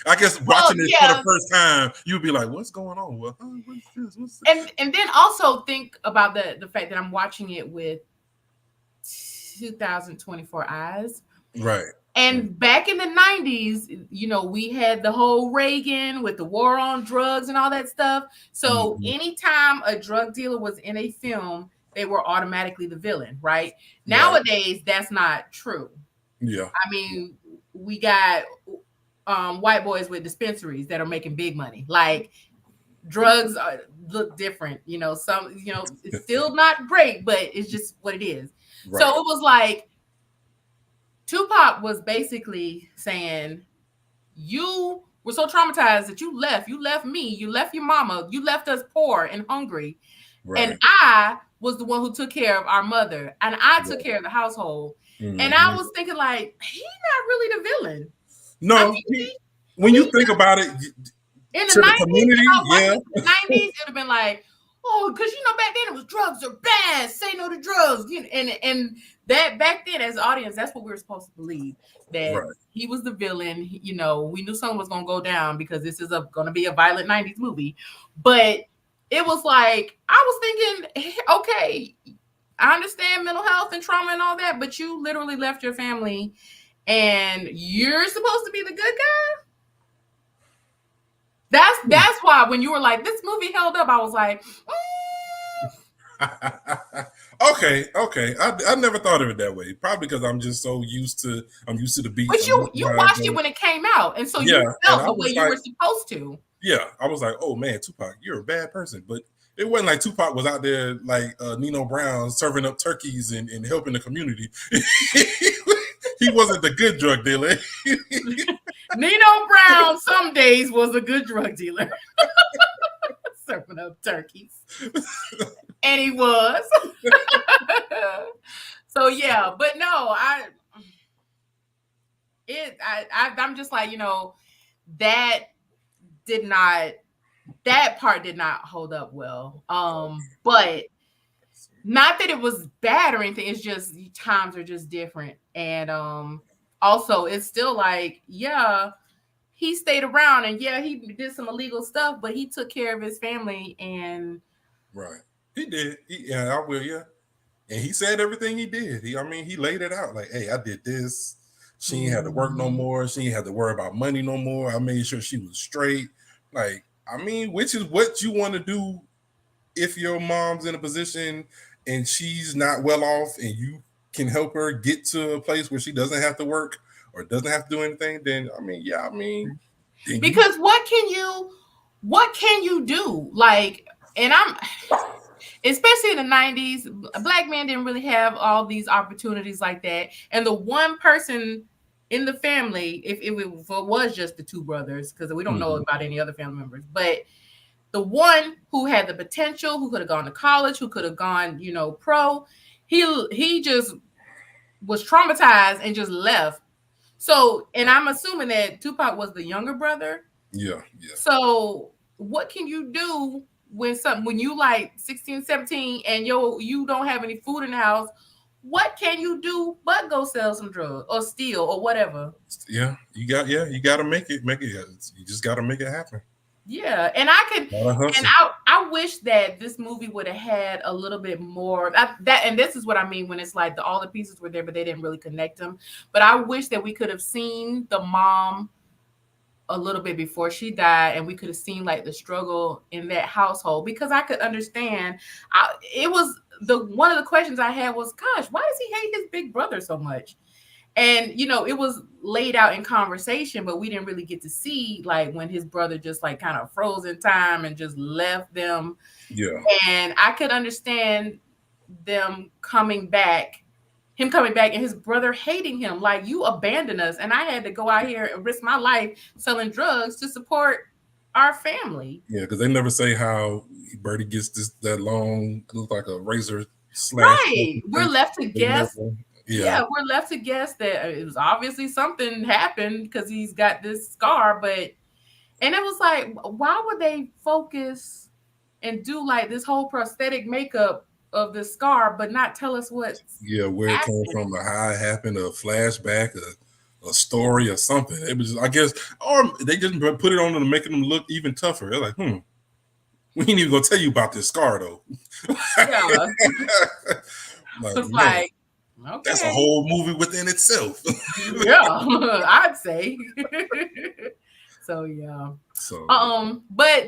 I guess watching it for the first time, you'd be like, "What's going on? Well, what's this? What's this?" And then also think about the fact that I'm watching it with 2024 eyes. Right. And back in the 90s, you know, we had the whole Reagan with the war on drugs and all that stuff. So anytime a drug dealer was in a film, they were automatically the villain, right? Nowadays, that's not true. Yeah. I mean, we got white boys with dispensaries that are making big money. Like drugs look different, you know, some, you know, it's still not great, but it's just what it is. Right. So it was like Tupac was basically saying, you were so traumatized that you left me, you left your mama, you left us poor and hungry. Right. And I was the one who took care of our mother, and I took care of the household. Mm-hmm. And I was thinking, like, he's not really the villain. No, I mean, when you think about it, in the 90s, community, the 90s, it would have been like, oh, because you know back then it was drugs are bad. Say no to drugs. You know, and that back then as an audience, that's what we were supposed to believe, that he was the villain. You know, we knew something was gonna go down because this is gonna be a violent 90s movie. But it was like I was thinking, okay, I understand mental health and trauma and all that, but you literally left your family and you're supposed to be the good guy. That's why when you were like, this movie held up, I was like, okay. I never thought of it that way. Probably because I'm just so used to the beat. But you watched it when it came out, and so you felt the way you were supposed to. Yeah, I was like, oh man, Tupac, you're a bad person. But it wasn't like Tupac was out there like Nino Brown serving up turkeys and helping the community. He wasn't the good drug dealer. Nino Brown some days was a good drug dealer. Serving up turkeys. And he was. So yeah, but no, I'm just like, you know, that part did not hold up well. But not that it was bad or anything, it's just times are just different. And also it's still like, yeah, he stayed around and yeah, he did some illegal stuff, but he took care of his family. And he did. I will. Yeah, and he said everything he did. He laid it out like, hey, I did this. She ain't had to work no more. She ain't had to worry about money no more. I made sure she was straight. Like, which is what you want to do if your mom's in a position and she's not well off and you can help her get to a place where she doesn't have to work or doesn't have to do anything, then because what can you do? Like, and especially in the 90s, Black men didn't really have all these opportunities like that. And the one person in the family, if it was just the two brothers, because we don't know about any other family members, but the one who had the potential, who could have gone to college, who could have gone, you know, pro, he just was traumatized and just left. So, and I'm assuming that Tupac was the younger brother. Yeah. So what can you do when you like 16, 17 and you don't have any food in the house? What can you do but go sell some drugs or steal or whatever? Yeah, you got to make it. You just got to make it happen. Yeah, and I wish that this movie would have had a little bit more and this is what I mean when it's like all the pieces were there, but they didn't really connect them. But I wish that we could have seen the mom a little bit before she died, and we could have seen like the struggle in that household, because I could understand. One of the questions I had was, gosh, why does he hate his big brother so much? And, you know, it was laid out in conversation, but we didn't really get to see like when his brother just like kind of froze in time and just left them. Yeah. And I could understand him coming back and his brother hating him. Like, you abandoned us and I had to go out here and risk my life selling drugs to support our family. Yeah, because they never say how Bertie gets that long, look like a razor slash. Right. We're left to guess. Yeah, we're left to guess that it was obviously something happened because he's got this scar. And it was like, why would they focus and do like this whole prosthetic makeup of the scar, but not tell us what's where it came from, or how it happened, a flashback, a story, or something. It was, I guess, or they just put it on them to make them look even tougher. They're like, we ain't even gonna tell you about this scar though. Yeah. It's like, okay, that's a whole movie within itself. Yeah, I'd say. So yeah. So but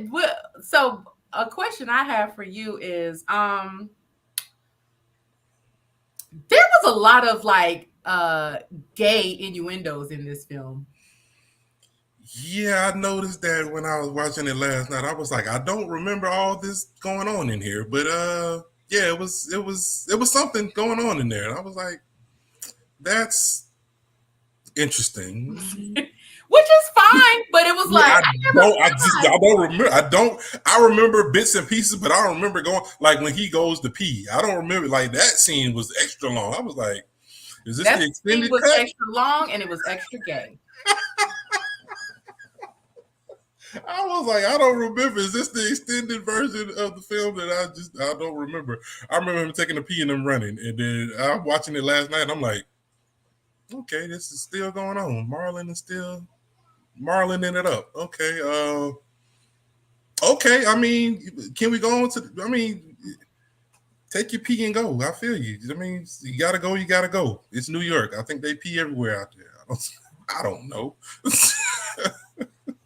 so a question I have for you is there was a lot of like gay innuendos in this film. Yeah, I noticed that when I was watching it last night. I was like, I don't remember all this going on in here, but yeah, it was something going on in there, and I was like, that's interesting. Which is fine, but it was like I don't remember. I remember bits and pieces, but I don't remember going, like when he goes to pee. I don't remember, like that scene was extra long. I was like, is this the extended cut? It was extra long and it was extra gay. I was like, I don't remember. Is this the extended version of the film that I don't remember? I remember him taking a pee and them running, and then I'm watching it last night, and I'm like, okay, this is still going on. Marlon is still Marloning it up. Okay. Okay. I mean, can we go on to? I mean, take your pee and go. I feel you. I mean, you gotta go. You gotta go. It's New York. I think they pee everywhere out there. I don't know.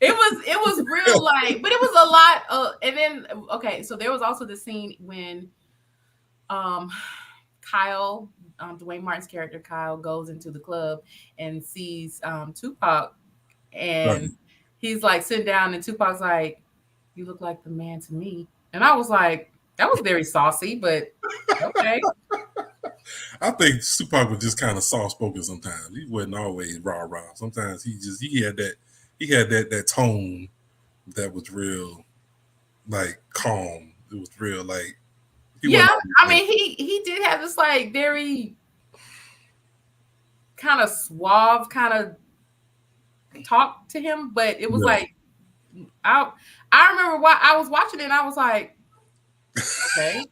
It was real like, but it was a lot of, and then okay, so there was also the scene when Kyle, Duane Martin's character Kyle, goes into the club and sees Tupac, and he's like sitting down, and Tupac's like, "You look like the man to me," and I was like, that was very saucy, but okay. I think Tupac was just kind of soft spoken sometimes. He wasn't always rah rah. Sometimes he had that tone that was real, like calm. It was real, like I mean, he did have this like very kind of suave kind of talk to him, but it was like I remember why I was watching it and I was like, okay.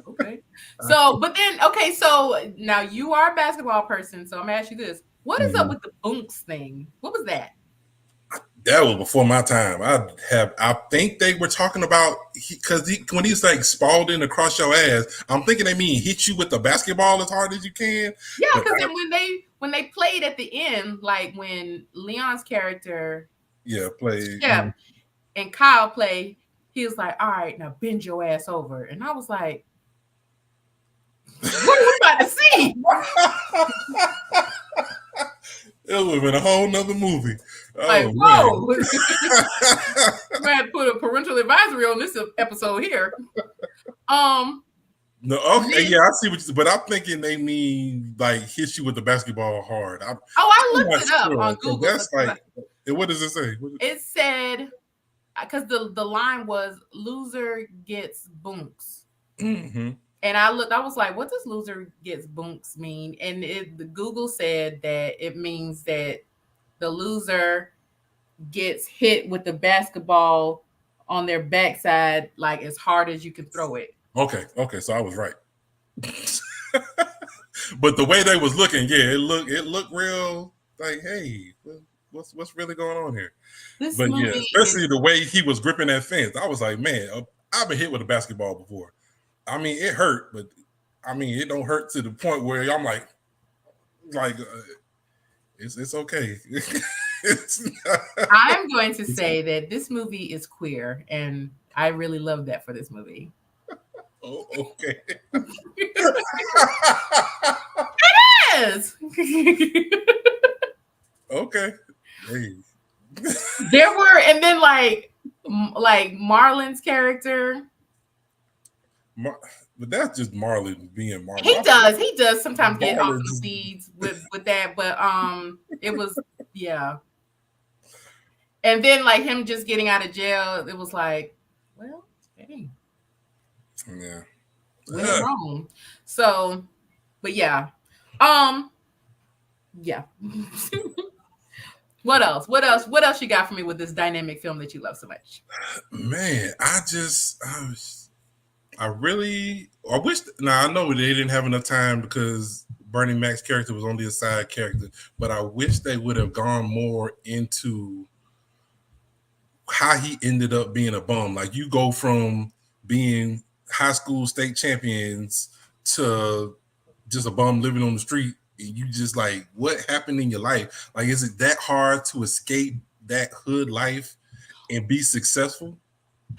Okay. So, but then, okay, so now you are a basketball person, so I'm gonna ask you this. What is up with the bunks thing? What was that? That was before my time. I think they were talking about, because when he's like Spalding across your ass, I'm thinking they mean hit you with the basketball as hard as you can. Yeah, because then when they played at the end, like when Leon's character played and Kyle played, he was like, all right, now bend your ass over. And I was like, what are we about to see? It would have been a whole nother movie. Like, whoa. We had to put a parental advisory on this episode here. No, okay, yeah, I see what you said, but I'm thinking they mean like hit you with the basketball hard. I looked it up on Google. That's like, what does it say? It said, because the line was loser gets bunks. Mm-hmm. And I was like, what does loser gets bunks mean? And the Google said that it means that the loser gets hit with the basketball on their backside, like as hard as you can throw it. Okay, so I was right. But the way they was looking, it looked real like, hey, what's really going on here? But yeah, especially the way he was gripping that fence, I was like, man, I've been hit with a basketball before. I mean, it hurt, but I mean, it don't hurt to the point where I'm like, it's okay. I'm going to say that this movie is queer, and I really love that for this movie. Oh, okay. It is. Okay. Hey. There were, and then like Marlon's character. But that's just Marlon being Marlon. He does sometimes get off the seeds with that, but it was and then like him just getting out of jail, it was like, well, hey, went wrong. So, but yeah. What else you got for me with this dynamic film that you love so much? Man, I wish. Now I know they didn't have enough time because Bernie Mac's character was only a side character, but I wish they would have gone more into how he ended up being a bum. Like you go from being high school state champions to just a bum living on the street, and you just like, what happened in your life? Like, is it that hard to escape that hood life and be successful?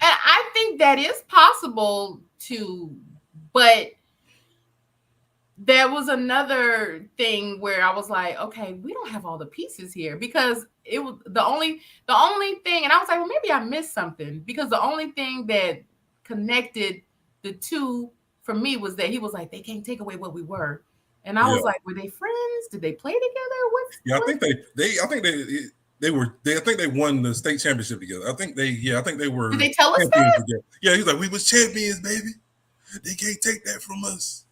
And I think that is possible too, but there was another thing where I was like, okay, we don't have all the pieces here, because it was the only thing, and I was like, well, maybe I missed something, because the only thing that connected the two for me was that he was like, they can't take away what we were. And I was like, were they friends? Did they play together? I think they won the state championship together. I think they were. Did they tell us that? Together. Yeah, he's like, we was champions, baby. They can't take that from us.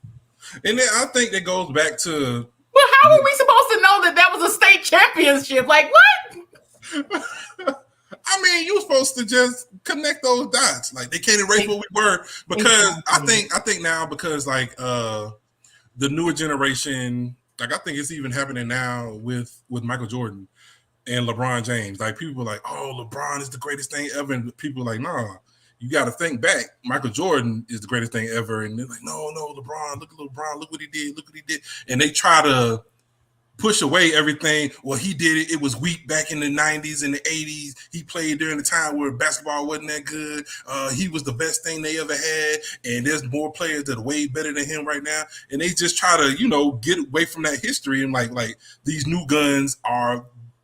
And then I think that goes back to. Well, how were we supposed to know that was a state championship? Like what? I mean, you were supposed to just connect those dots. Like they can't erase what we were, because I think now, because like the newer generation, like I think it's even happening now with Michael Jordan and LeBron James. Like people are like, oh, LeBron is the greatest thing ever, and people are like, nah. You got to think back. Michael Jordan is the greatest thing ever. And they're like, no, LeBron, look at LeBron. Look what he did. Look what he did. And they try to push away everything. Well, he did it. It was weak back in the 90s and the 80s. He played during the time where basketball wasn't that good. He was the best thing they ever had. And there's more players that are way better than him right now. And they just try to, get away from that history. And like these new guns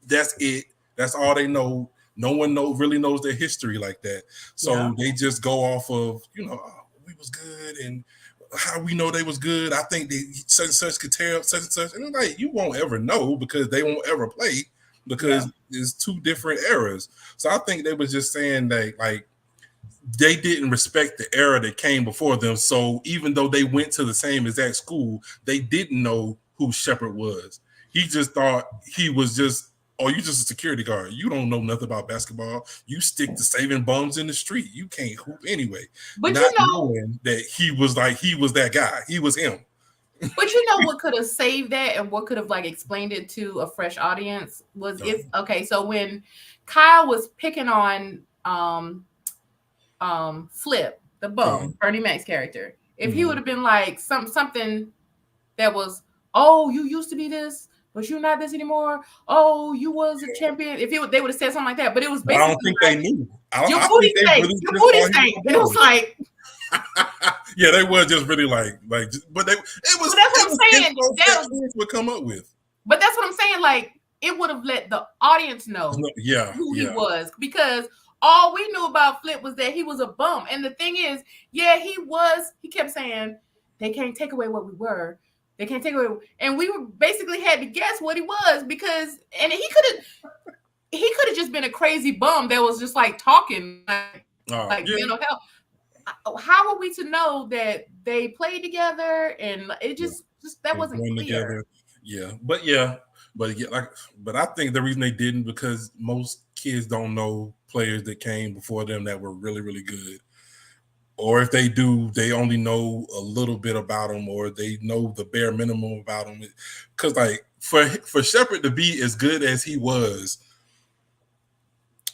that's it. That's all they know. No one really knows their history like that. So they just go off of, we was good, and how we know they was good. I think they such and such could tear up such and such. And like, you won't ever know, because they won't ever play, because it's two different eras. So I think they was just saying that like they didn't respect the era that came before them. So even though they went to the same exact school, they didn't know who Shepard was. He just thought he was just, oh, you just a security guard. You don't know nothing about basketball. You stick to saving bums in the street. You can't hoop anyway. But not knowing that he was that guy. He was him. But what could have saved that, and what could have like explained it to a fresh audience was so when Kyle was picking on Flip, the bum, Bernie Mac's character, if he would have been like something that was, oh, you used to be this, but you're not this anymore. Oh, you was a champion. If they would have said something like that, but it was basically. I don't think they knew. Your booty stank. It was like. Yeah, they were just really like, but it was. But that's what I'm saying. That would come up with. But that's what I'm saying. Like, it would have let the audience know who he was, because all we knew about Flip was that he was a bum. And the thing is, he kept saying, they can't take away what we were. They can't take away. And we basically had to guess what he was, because, and he could have just been a crazy bum that was just like talking like mental health. How are we to know that they played together? And it just that wasn't clear. Together. But I think the reason they didn't, because most kids don't know players that came before them that were really, really good. Or if they do, they only know a little bit about them, or they know the bare minimum about them. Because like for Shepard to be as good as he was,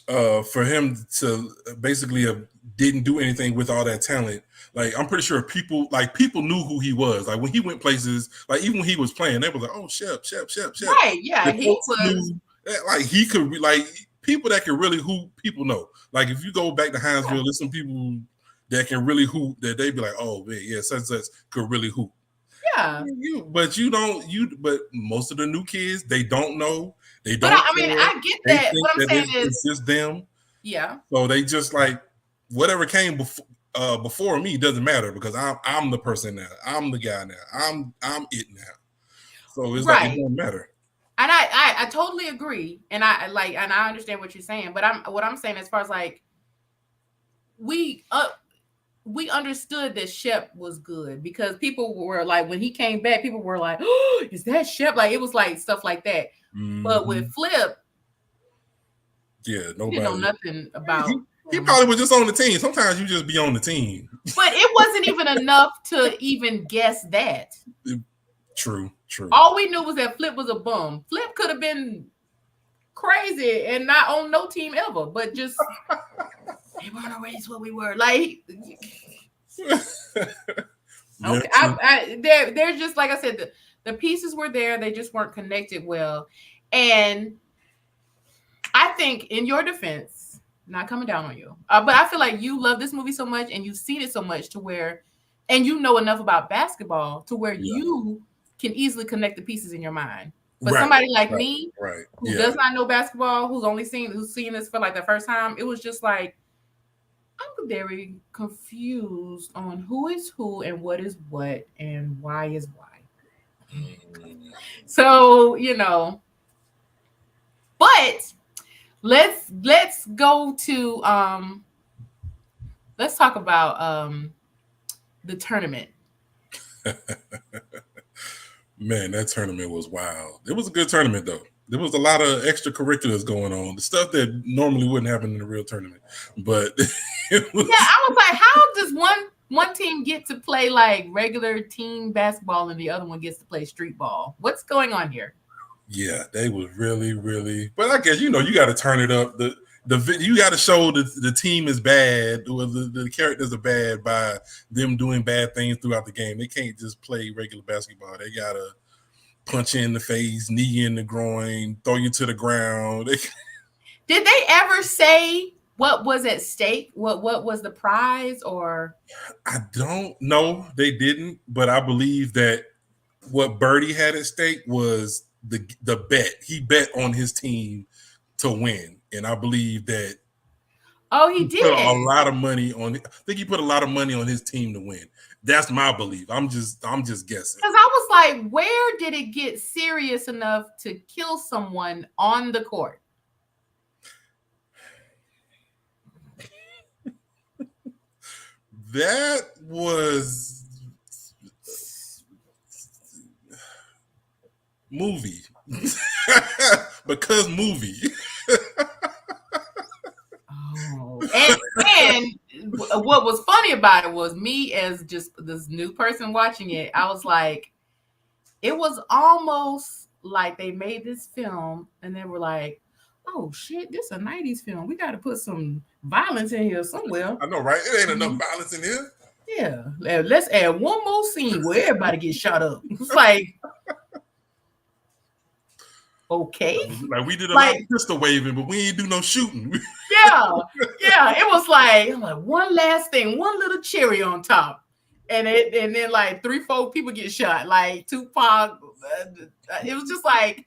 for him to basically didn't do anything with all that talent. Like, I'm pretty sure people knew who he was. Like when he went places, like even when he was playing, they were like, "Oh, Shep." Right? Yeah, he was. Like he could, like people that can really hoop. People know. Like if you go back to Hinesville, there's some people that can really hoop, that they be like, oh man, yeah, such could really hoop. Yeah. But most of the new kids, they don't know. They don't. But I get that. What I'm saying is, it's just them. Yeah. So they just like whatever came before me doesn't matter, because I'm the person now. I'm the guy now. I'm it now. So it's like it doesn't matter. And I totally agree, and I understand what you're saying. But what I'm saying, as far as like we understood that Shep was good, because people were like, when he came back, people were like, oh, is that Shep? Like, it was like stuff like that. Mm-hmm. But with Flip, nobody didn't know nothing about. He probably was just on the team. Sometimes you just be on the team. But it wasn't even enough to even guess that. True. All we knew was that Flip was a bum. Flip could have been crazy and not on no team ever, but just they weren't always what we were. Like, okay, they're just like I said, the pieces were there, they just weren't connected well. And I think, in your defense, not coming down on you, but I feel like you love this movie so much and you've seen it so much to where, and you know enough about basketball to where you can easily connect the pieces in your mind. But somebody like me, who does not know basketball, who's seen this for like the first time, it was just like, I'm very confused on who is who and what is what and why is why. So, but let's go to let's talk about the tournament. Man, that tournament was wild. It was a good tournament, though. There was a lot of extracurriculars going on, the stuff that normally wouldn't happen in a real tournament. But I was like, how does one team get to play like regular team basketball and the other one gets to play street ball? What's going on here? Yeah, they was really, really. But I guess you got to turn it up. You got to show the team is bad or the characters are bad by them doing bad things throughout the game. They can't just play regular basketball. They gotta punch you in the face, knee in the groin, throw you to the ground. Did they ever say what was at stake? What was the prize? Or I don't know. They didn't, but I believe that what Birdie had at stake was the bet. He bet on his team to win. And I believe that he did put a lot of money on it. I think he put a lot of money on his team to win. That's my belief. I'm just guessing. Because I was like, where did it get serious enough to kill someone on the court? That was movie. Because movie. And what was funny about it was me as just this new person watching it. I was like, it was almost like they made this film and they were like, oh shit, this is a 90s film. We got to put some violence in here somewhere. I know, right? It ain't enough violence in here. Yeah. Let's add one more scene where everybody gets shot up. It's like, okay. Like we did a lot of pistol waving, but we ain't do no shooting. Yeah. It was like one last thing, one little cherry on top. And then like 3-4 people get shot. Like Tupac. It was just like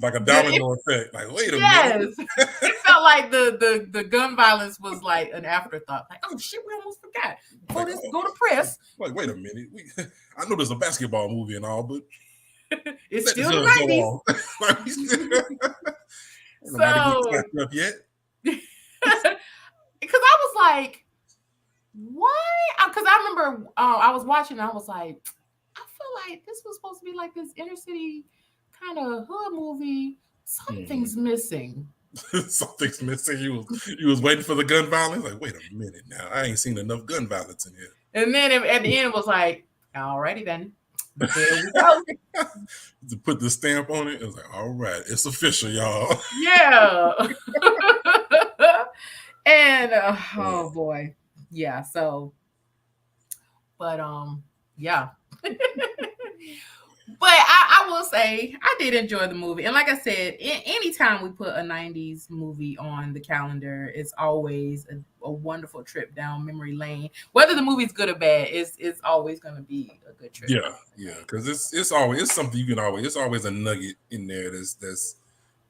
a domino effect. Like, wait a minute. It felt like the gun violence was like an afterthought. Like, oh shit, we almost forgot. Before this go to press. Like, wait a minute. I know there's a basketball movie and all, but it's still the 90s. So up yet. Because I was like, why? Because I remember I was watching and I was like, I feel like this was supposed to be like this inner city kind of hood movie. Something's missing. Something's missing. You was waiting for the gun violence. Like, wait a minute now. I ain't seen enough gun violence in here. And then at the end it was like, alrighty then. There we go. To put the stamp on it, it was like, all right, it's official, y'all. Yeah. And oh boy. Yeah, so but yeah. But I will say I did enjoy the movie. And like I said, anytime we put a 90s movie on the calendar, it's always a wonderful trip down memory lane. Whether the movie's good or bad, it's always going to be a good trip. Yeah, because it's always something you can always. It's always a nugget in there that's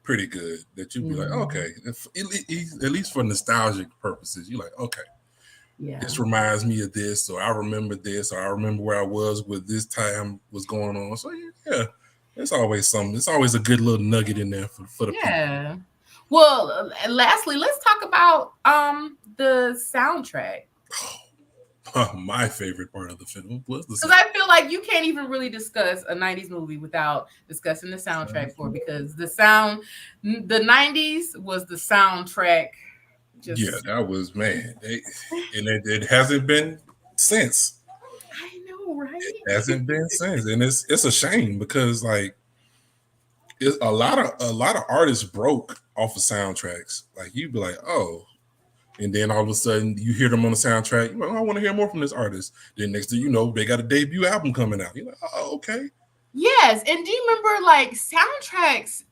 pretty good that you'd be like, okay, at least for nostalgic purposes, you're like, okay. Yeah. This reminds me of this, or I remember this, or I remember where I was with this time was going on. So yeah, it's always something. It's always a good little nugget in there for the people. Well, lastly, let's talk about the soundtrack. My favorite part of the film was the soundtrack. Because I feel like you can't even really discuss a 90s movie without discussing the soundtrack because the 90s was the soundtrack Just that was man. And it hasn't been since. I know, right? It hasn't been since, and it's a shame because like it's a lot of artists broke off of soundtracks. Like you'd be like, oh, and then all of a sudden you hear them on the soundtrack. You're like, oh, I want to hear more from this artist. Then next thing you know, they got a debut album coming out. You're like, oh, okay. Yes, and do you remember like soundtracks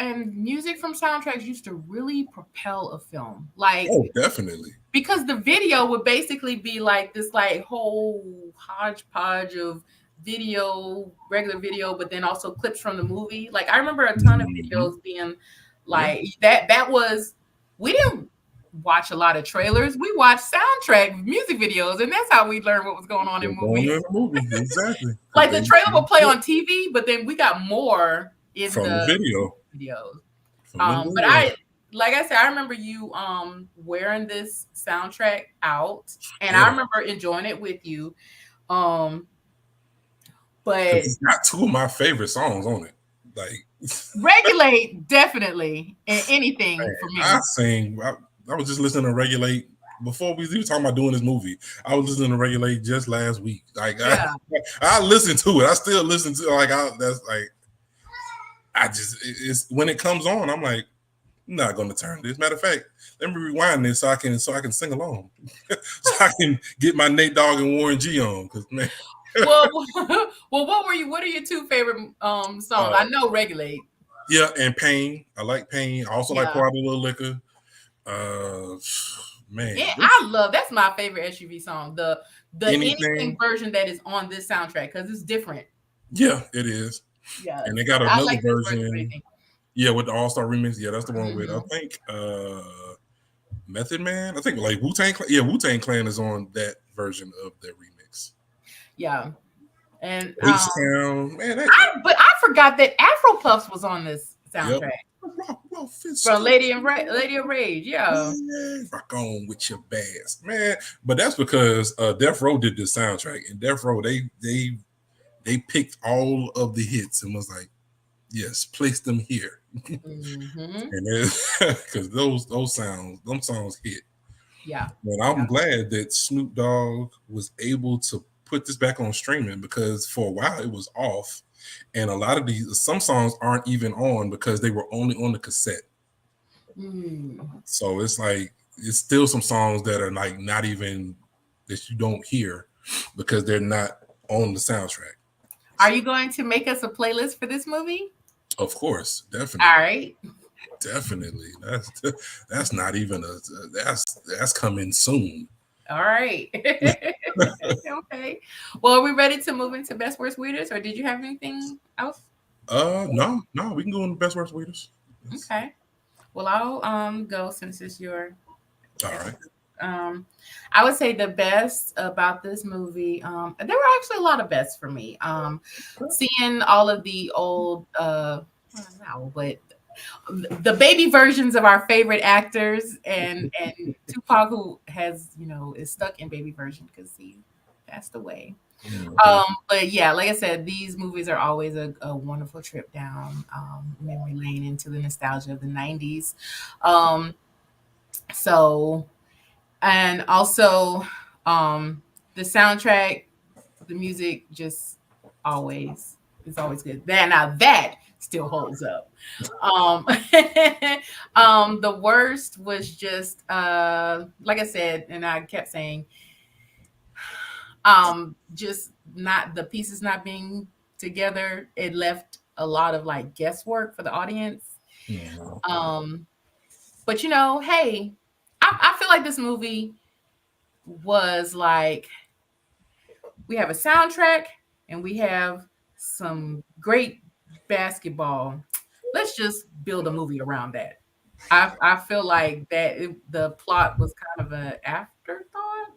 and music from soundtracks used to really propel a film? Like, Oh, definitely. because the video would basically be like this like whole hodgepodge of video, regular video, but then also clips from the movie. Like I remember a ton of videos being like that was we didn't watch a lot of trailers. We watched soundtrack music videos, and that's how we learned what was going on in Going movies. in the movie, exactly. Like the trailer will play on TV, but then we got more in from the video. videos. From the But video. like I said, I remember you wearing this soundtrack out, and I remember enjoying it with you. But it's got two of my favorite songs on it. Like Regulate, definitely, and anything for me. I was just listening to Regulate before we were talking about doing this movie. I was listening to Regulate just last week. Like I listened to it. I still listen to it's when it comes on, I'm like, I'm not gonna turn this. Matter of fact, let me rewind this so I can sing along. So I can get my Nate Dogg and Warren G on. Cause man. well, what are your two favorite songs? I know Regulate. Yeah, and Pain. I like Pain. I also like Pour Out a Little Liquor. Man. Yeah, that's my favorite SUV song. The anything version that is on this soundtrack because it's different. Yeah, it is. Yeah. And they got another version. Yeah, with the All-Star remix. Yeah, that's the one with I think Method Man. I think like Wu-Tang Clan. Yeah, Wu-Tang Clan is on that version of their remix. Yeah. And H-Town, man. But I forgot that Afro Puffs was on this soundtrack. Yep. From Lady of Rage, yeah. Rock on with your bass, man. But that's because Death Row did this soundtrack, and Death Row they picked all of the hits and was like, yes, place them here, and because those songs hit. Yeah. And I'm glad that Snoop Dogg was able to put this back on streaming because for a while it was off. And a lot of some songs aren't even on because they were only on the cassette. So it's like, it's still some songs that are like not even that you don't hear because they're not on the soundtrack. Are you going to make us a playlist for this movie? Of course, definitely. All right. Definitely. That's not even that's coming soon. All right. Okay. Well, are we ready to move into best, worst, weirdest, or did you have anything else? No, we can go on the best, worst, weirdest. Okay. Well, I'll go since it's your. All right. I would say the best about this movie. There were actually a lot of bests for me. Seeing all of the old, but the baby versions of our favorite actors and Tupac, who has is stuck in baby version because he passed away. But yeah, like I said, these movies are always a wonderful trip down memory lane into the nostalgia of the 90s. So, and also the soundtrack, the music just always is always good. That still holds up. The worst was just like I said, and I kept saying, just not the pieces not being together. It left a lot of like guesswork for the audience. But hey, I feel like this movie was like, we have a soundtrack and we have some great basketball. Let's just build a movie around that. I feel like that the plot was kind of an afterthought.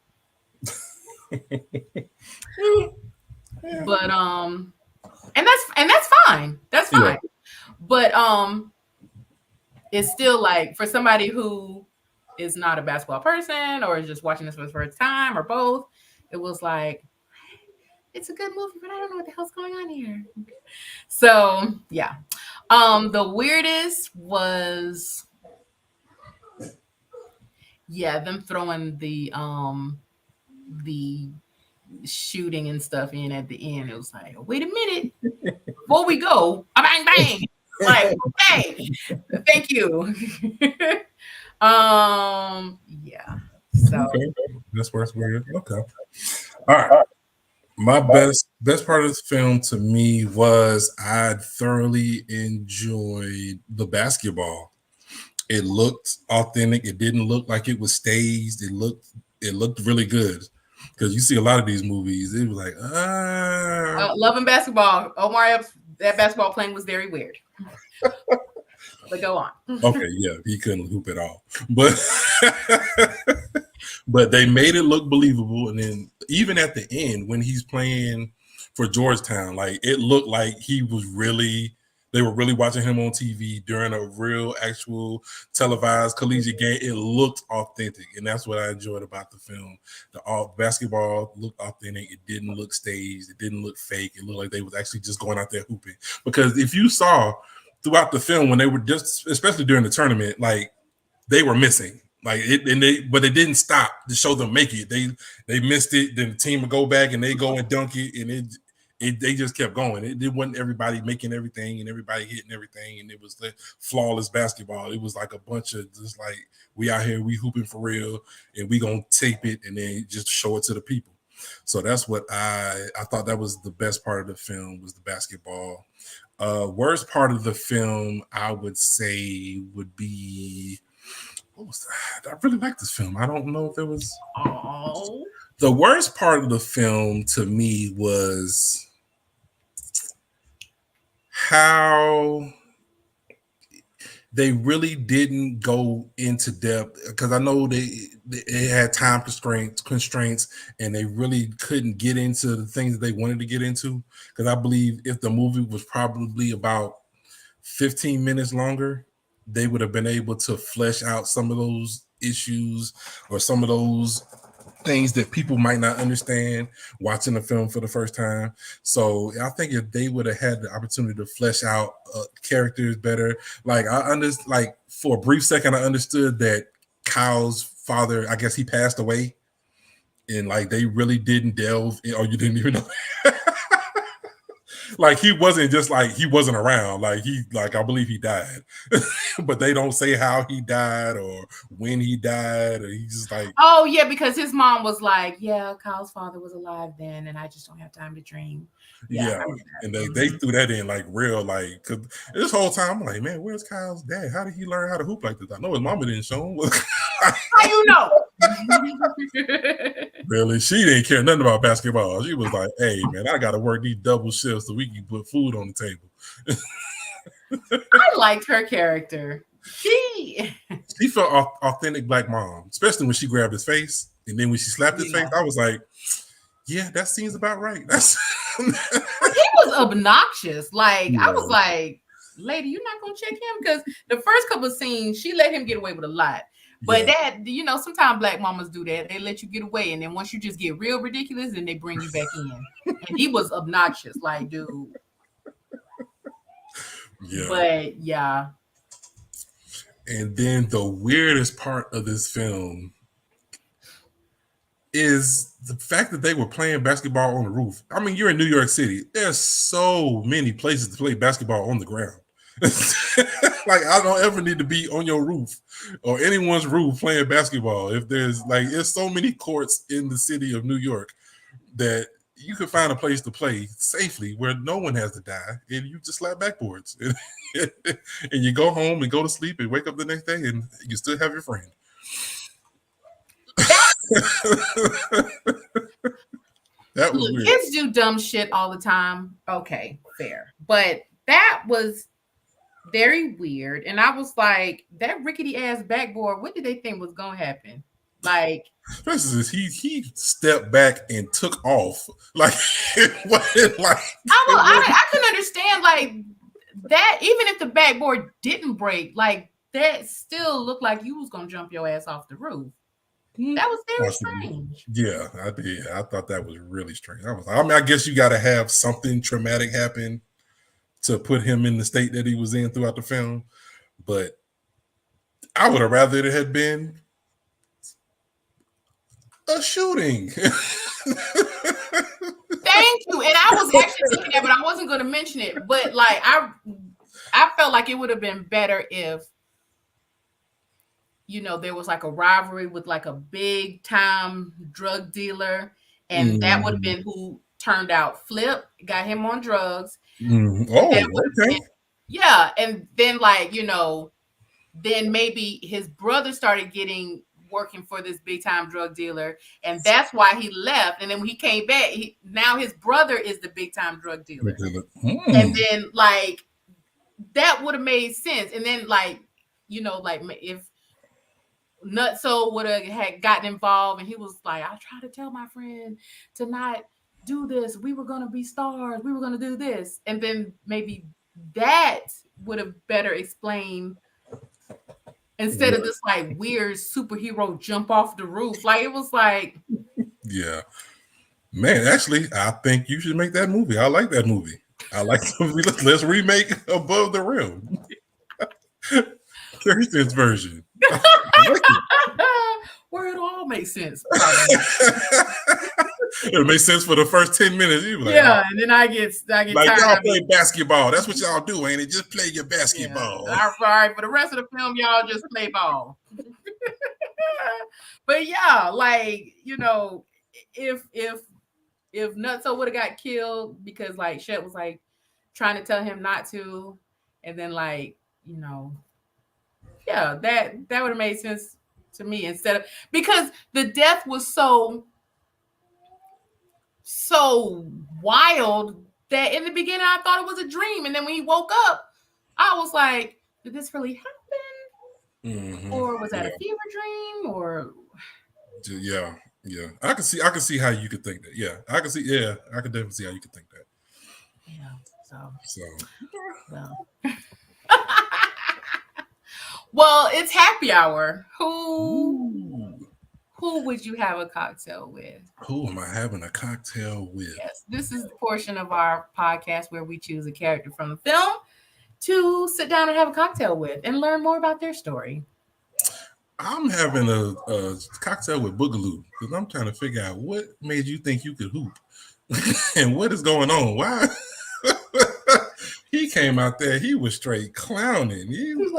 But and that's fine. That's fine. Yeah. But it's still like, for somebody who is not a basketball person or is just watching this for the first time or both, it was like, it's a good movie, but I don't know what the hell's going on here. So yeah. The weirdest was, Yeah, them throwing the shooting and stuff in at the end. It was like, wait a minute, before we go, bang bang. Like, okay, thank you. Yeah. So Okay, that's where it's weird. Okay, all right. My best part of the film to me was I thoroughly enjoyed the basketball. It looked authentic. It didn't look like it was staged. It looked really good. Because you see a lot of these movies, it was like, loving basketball. Omar Epps, that basketball playing was very weird. But go on. okay, yeah, he couldn't hoop at all. But but they made it look believable. And then even at the end, when he's playing for Georgetown, like it looked like they were really watching him on TV during a real, actual televised collegiate game. It looked authentic, and that's what I enjoyed about the film. The basketball looked authentic. It didn't look staged. It didn't look fake. It looked like they was actually just going out there hooping. Because if you saw throughout the film when they were just, especially during the tournament, like they were missing. Like it, but it didn't stop to show them make it. They missed it. Then the team would go back and they go and dunk it, and they just kept going. It wasn't everybody making everything and everybody hitting everything, and it was the flawless basketball. It was like a bunch of just like we out here, we hooping for real, and we gonna tape it and then just show it to the people. So that's what I thought that was the best part of the film was the basketball. Worst part of the film, I would say, would be what was that? I really like this film. I don't know if it was the worst part of the film to me was how they really didn't go into depth because I know they had time constraints and they really couldn't get into the things that they wanted to get into. Because I believe if the movie was probably about 15 minutes longer, they would have been able to flesh out some of those issues or some of those things that people might not understand watching the film for the first time. So I think if they would have had the opportunity to flesh out characters better, like like for a brief second, I understood that Kyle's father, I guess he passed away, and like they really didn't delve in, or you didn't even know. Like he wasn't just like he wasn't around. Like I believe he died, but they don't say how he died or when he died. Or he's just like, oh yeah, because his mom was like, yeah, Kyle's father was alive then, and I just don't have time to dream. Yeah, and they threw that in like real, like cause this whole time I'm like, man, where's Kyle's dad? How did he learn how to hoop like this? I know his mama didn't show him. How you know? Really, she didn't care nothing about basketball. She was like, hey man, I gotta work these double shifts so we can put food on the table. I liked her character. She felt authentic black mom, especially when she grabbed his face and then when she slapped his face, I was like, yeah, that seems about right. That's he was obnoxious. Like I was like, lady, you're not gonna check him because the first couple of scenes she let him get away with a lot. But that, sometimes black mamas do that. They let you get away, and then once you just get real ridiculous, then they bring you back in. And he was obnoxious, like, dude. Yeah. But yeah. And then the weirdest part of this film is the fact that they were playing basketball on the roof. I mean, you're in New York City. There's so many places to play basketball on the ground. Like I don't ever need to be on your roof or anyone's roof playing basketball. If there's so many courts in the city of New York that you could find a place to play safely where no one has to die, and you just slap backboards and you go home and go to sleep and wake up the next day and you still have your friend. That was weird. Kids do dumb shit all the time. Okay, fair. But that was very weird. And I was like, that rickety ass backboard, what did they think was gonna happen? Like, he stepped back and took off. Like it wasn't like I can understand like that, even if the backboard didn't break, like that still looked like you was gonna jump your ass off the roof. That was very strange. Yeah, I did. I thought that was really strange. I guess you gotta have something traumatic happen to put him in the state that he was in throughout the film. But I would have rather it had been a shooting. Thank you. And I was actually thinking that, but I wasn't going to mention it. But like I felt like it would have been better if, you know, there was like a rivalry with like a big time drug dealer, and that would have been who turned out Flip, got him on drugs. Oh, okay. Yeah, and then like, you know, then maybe his brother started working for this big time drug dealer, and that's why he left. And then when he came back, now his brother is the big time drug dealer. And then like that would have made sense. And then like, you know, like if Nutso would have had gotten involved, and he was like, I tried to tell my friend to not do this. We were gonna be stars. We were gonna do this, and then maybe that would have better explained. Instead of this like weird superhero jump off the roof. Like it was like, yeah, man, actually, I think you should make that movie. I like that movie. I like the movie. Let's remake Above the Rim. Kirsten's version. Where it all makes sense. It makes sense for the first 10 minutes. You like, yeah, and then I get like tired. Y'all play basketball. That's what y'all do, ain't it? Just play your basketball. Yeah. All right, for the rest of the film, y'all just play ball. But yeah, like, you know, if Nutso would have got killed because like Shet was like trying to tell him not to, and then like, you know, yeah, that would have made sense to me, instead of, because the death was so wild that in the beginning I thought it was a dream, and then when he woke up, I was like, did this really happen? Or was that a fever dream? Or yeah, I can see how you could think that. Yeah, I can definitely see how you could think that. Yeah, so well. Well, it's happy hour. Who would you have a cocktail with? Who am I having a cocktail with? Yes, this is the portion of our podcast where we choose a character from the film to sit down and have a cocktail with and learn more about their story. I'm having a cocktail with Boogaloo because I'm trying to figure out what made you think you could hoop and what is going on. Why? He came out there, he was straight clowning. He was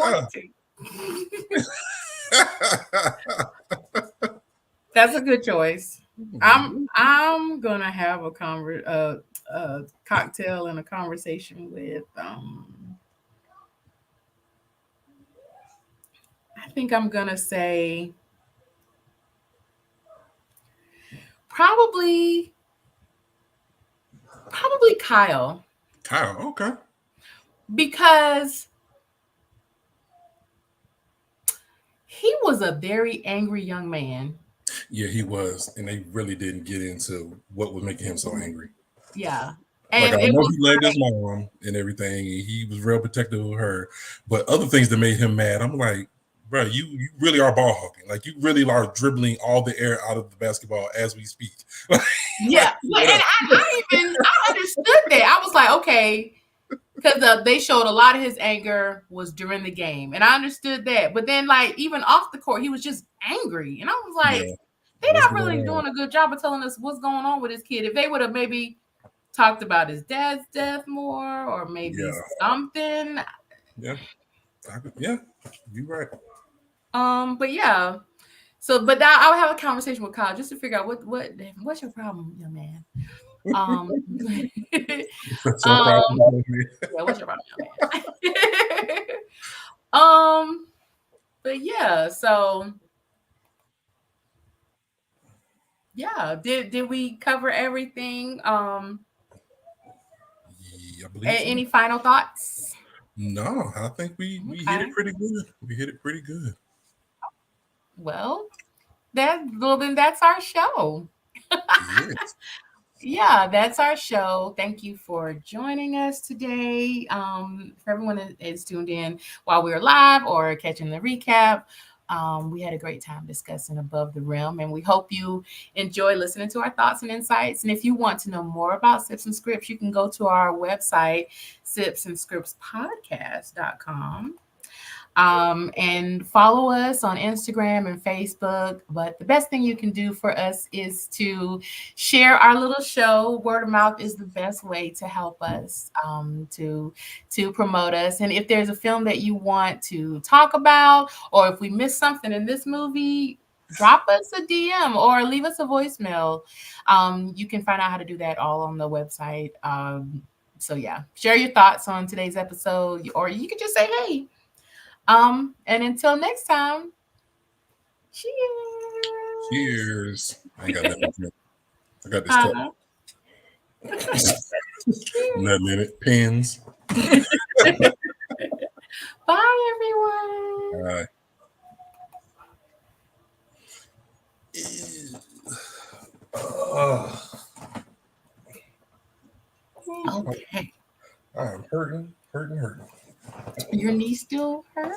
That's a good choice. I'm gonna have a cocktail and a conversation with I think I'm gonna say probably Kyle. Okay. Because he was a very angry young man. Yeah, he was. And they really didn't get into what was making him so angry. Yeah. And like, I know he loved his mom and everything. And he was real protective of her. But other things that made him mad, I'm like, bro, you really are ball hawking. Like, you really are dribbling all the air out of the basketball as we speak. Yeah. And I understood that. I was like, okay. Because they showed a lot of his anger was during the game. And I understood that. But then, like, even off the court, he was just angry. And I was like, they're not really doing a good job of telling us what's going on with his kid. If they would have maybe talked about his dad's death more, or maybe something. Yeah, you're right. But yeah. So, but now I'll have a conversation with Kyle just to figure out what's your problem, young man. Yeah, what's your problem, man? But yeah, so yeah, did we cover everything? Yeah, I believe any final thoughts? No, I think we hit it pretty good. Well, then that's our show. Yes. Yeah, that's our show. Thank you for joining us today. For everyone that is tuned in while we were live or catching the recap, we had a great time discussing Above the Rim, and we hope you enjoy listening to our thoughts and insights. And if you want to know more about Sips and Scripts, you can go to our website, sipsandscriptspodcast.com. And follow us on Instagram and Facebook. But the best thing you can do for us is to share our little show. Word of mouth is the best way to help us, to promote us. And if there's a film that you want to talk about, or if we missed something in this movie, drop us a DM or leave us a voicemail. You can find out how to do that all on the website. So yeah, share your thoughts on today's episode, or you could just say hey. And until next time, cheers. Cheers. I ain't got nothing. I got this cup. Nothing in it. Pins. Bye, everyone. Bye. Okay. I'm hurting. Your knee still hurt?